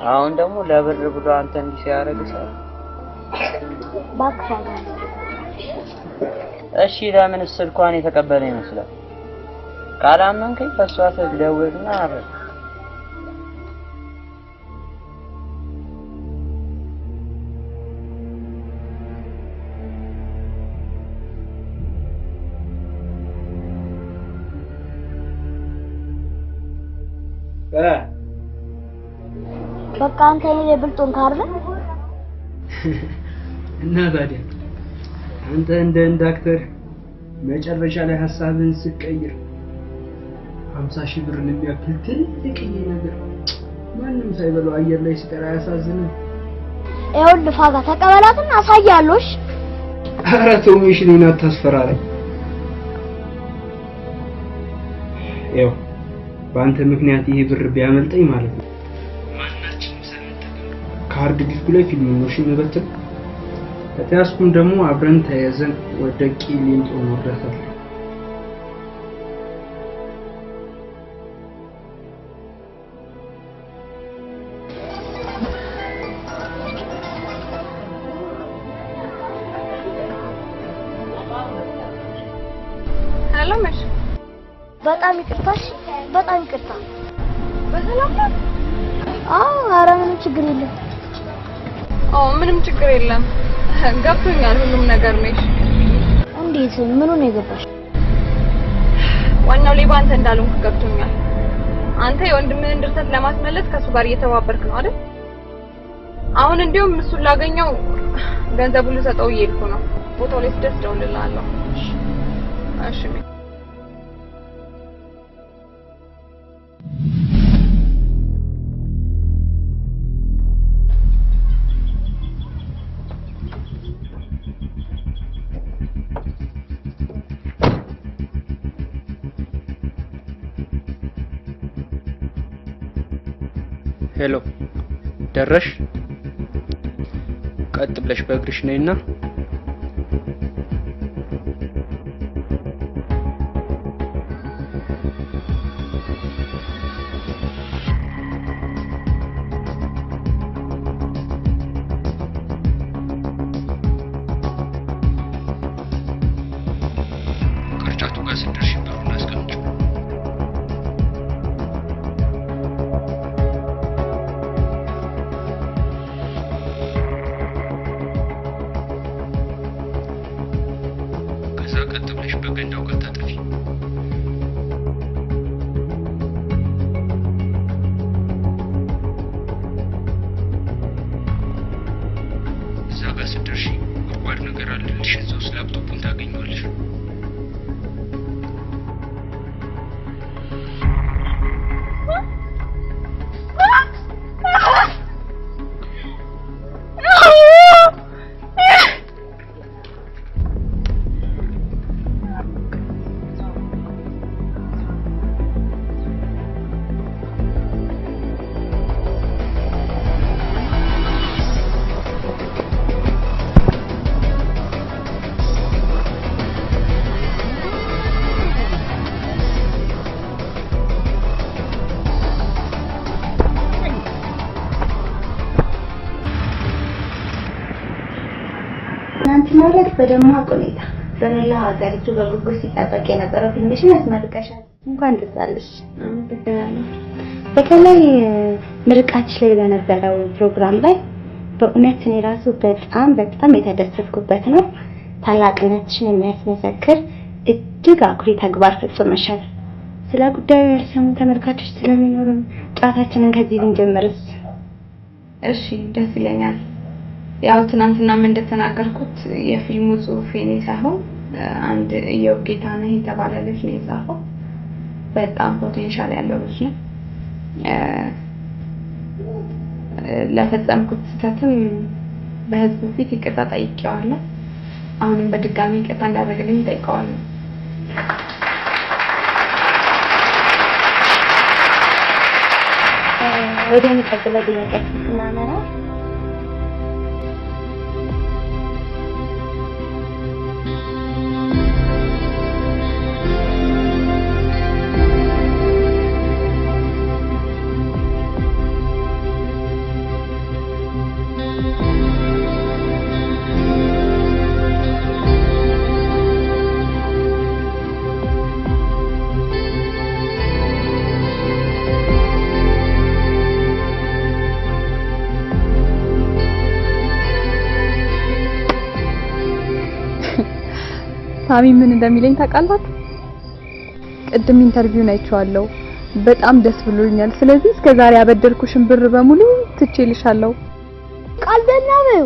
አሁን ደግሞ ለብር ብሎ አንተ እንዲህ ሲያረግሳ ባክፋ እሺ ለምን ስልኳን የተቀበለ ይመስላል? ካላመንከኝ ፈሷት ደውልና አረ በቃ አንተ የኔ ብልጦን ካርለ እና ታዲያ አንተ እንደ ዳክተር መጨረሻ ላይ ሐሳብን ስቀይር 50,000 ብር የሚያክል ትልቅ ነገር ማንንም ሳይበለው አየር ላይ ሲጠራ ያሳዝነን። ይኸውልህ ፋጋ ተቀበላትና አሳያለሽ። ኧረ ተው ሚሽሊና ታስፈራራኝ። ይኸው በአንተ ምክንያት ይሄ ብር ቢያመልጠኝ ማለት ነው ማናችንም ሳንጠቀም ካርድ ዲስኩ ላይ ፊልም ነው ሽንበትን ከተያዝኩም ደግሞ አብረን ተያዘን ወደ ቂሊንጦ ወርደታል። ሄሎ መሽ በጣም ይቅርታሽ፣ በጣም ይቅርታ። በሰላም ነው? አዎ፣ ኧረ ምንም ችግር የለም። ምንም ችግር የለም። ገብቶኛል ሁሉም ነገር ነሽ። እንዴት? ምኑ ነው የገባሽ? ዋናው ሌባ አንተ እንዳልሆንክ ገብቶኛል። አንተ የወንድምህን ድርሰት ለማስመለስ ከሱ ጋር እየተባበርክ ነው አይደል? አሁን እንዲሁም እሱን ላገኘው ገንዘቡን ልሰጠው እየሄድኩ ነው። ቦታው ላይ ስደርስ እደውልልሃለሁ። እሺ። ሄሎ ደረሽ? ቀጥ ብለሽ በእግርሽ ነይና ቅርጫቱ ጋር ስደርሽ ብሩን አስቀምጪው። ቀጥ ብለሽ በገንዳው ጋር ታጠፊ። እዛ ጋር ስትደርሺ ጉድጓድ ነገር አለልሽ። እዛ ውስጥ ላፕቶፑን ታገኘዋለሽ። ማለት በደማቅ ሁኔታ በመላ ሀገሪቱ በጉጉት ሲጠበቅ የነበረው ፊልምሽን አስመርቀሻል። እንኳን ደስ አለሽ። በተለይ ምርቃትሽ ላይ በነበረው ፕሮግራም ላይ በእውነት እኔ ራሱ በጣም የተደሰትኩበት ነው። ታላቅነትሽን የሚያስመሰክር እጅግ አኩሪ ተግባር ፈጽመሻል። ስለ ጉዳዩ ያልሰሙ ተመልካቾች ስለሚኖሩ ጨዋታችንን ከዚህ ልንጀምርስ? እሺ ደስ ይለኛል። ያው ትናንትናም እንደተናገርኩት የፊልሙ ጽሑፍ የኔ ሳይሆን አንድ የውጌታነህ የተባለ ልጅ ነው የጻፈው። በጣም ፖቴንሻል ያለው ልጅ ነው። ለፈጸምኩት ስህተትም በህዝብ ፊት ይቅርታ ጠይቄዋለሁ። አሁንም በድጋሚ ይቅርታ እንዳደረግልኝ ጠይቀዋለሁ። ወደ የሚቀጥለው ጥያቄ ስናመራ ሳሚ ምን እንደሚለኝ ታውቃላችሁ? ቅድም ኢንተርቪውን አይቼዋለሁ። በጣም ደስ ብሎኛል። ስለዚህ እስከዛሬ ያበደርኩሽን ብር በሙሉ ትቼልሻለሁ። ቀልደኛ ነው።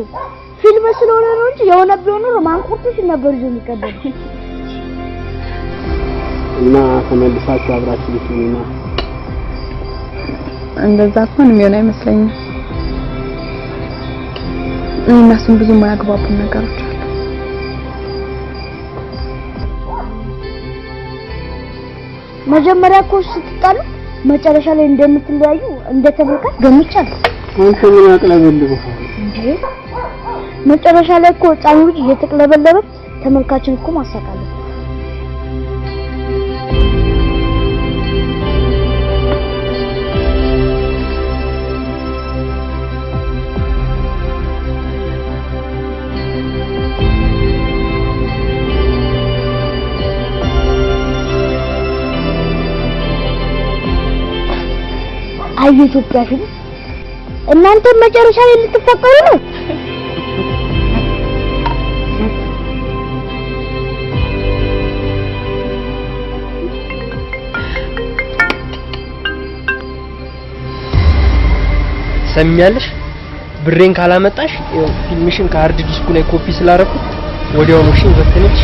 ፊልም ስለሆነ ነው እንጂ የሆነ ቢሆን ኖሮ ማንቁርጥሽ ነበር ይዞ የሚቀበል እና ተመልሳችሁ አብራችሁ ልትሆኑና እንደዛ እንኳን የሚሆን አይመስለኝም። እና እሱም ብዙ የማያግባቡን ነገሮች አሉ። መጀመሪያ እኮ ስትጣሉ መጨረሻ ላይ እንደምትለያዩ እንደተመልካች ገምቻለሁ። አንተ ምን ያቅለበልበው እንዴ? መጨረሻ ላይ እኮ ጫኑ ልጅ እየተቅለበለበ ተመልካችን እኮ ማሳቃለ። አይ ኢትዮጵያ ፊልም እናንተ መጨረሻ ላይ ልትፈቀሩ ነው። ሰሚያለሽ? ብሬን ካላመጣሽ ፊልምሽን ከሃርድ ዲስኩ ላይ ኮፒ ስላደረኩት ወዲያውኑ ሽን በተነች።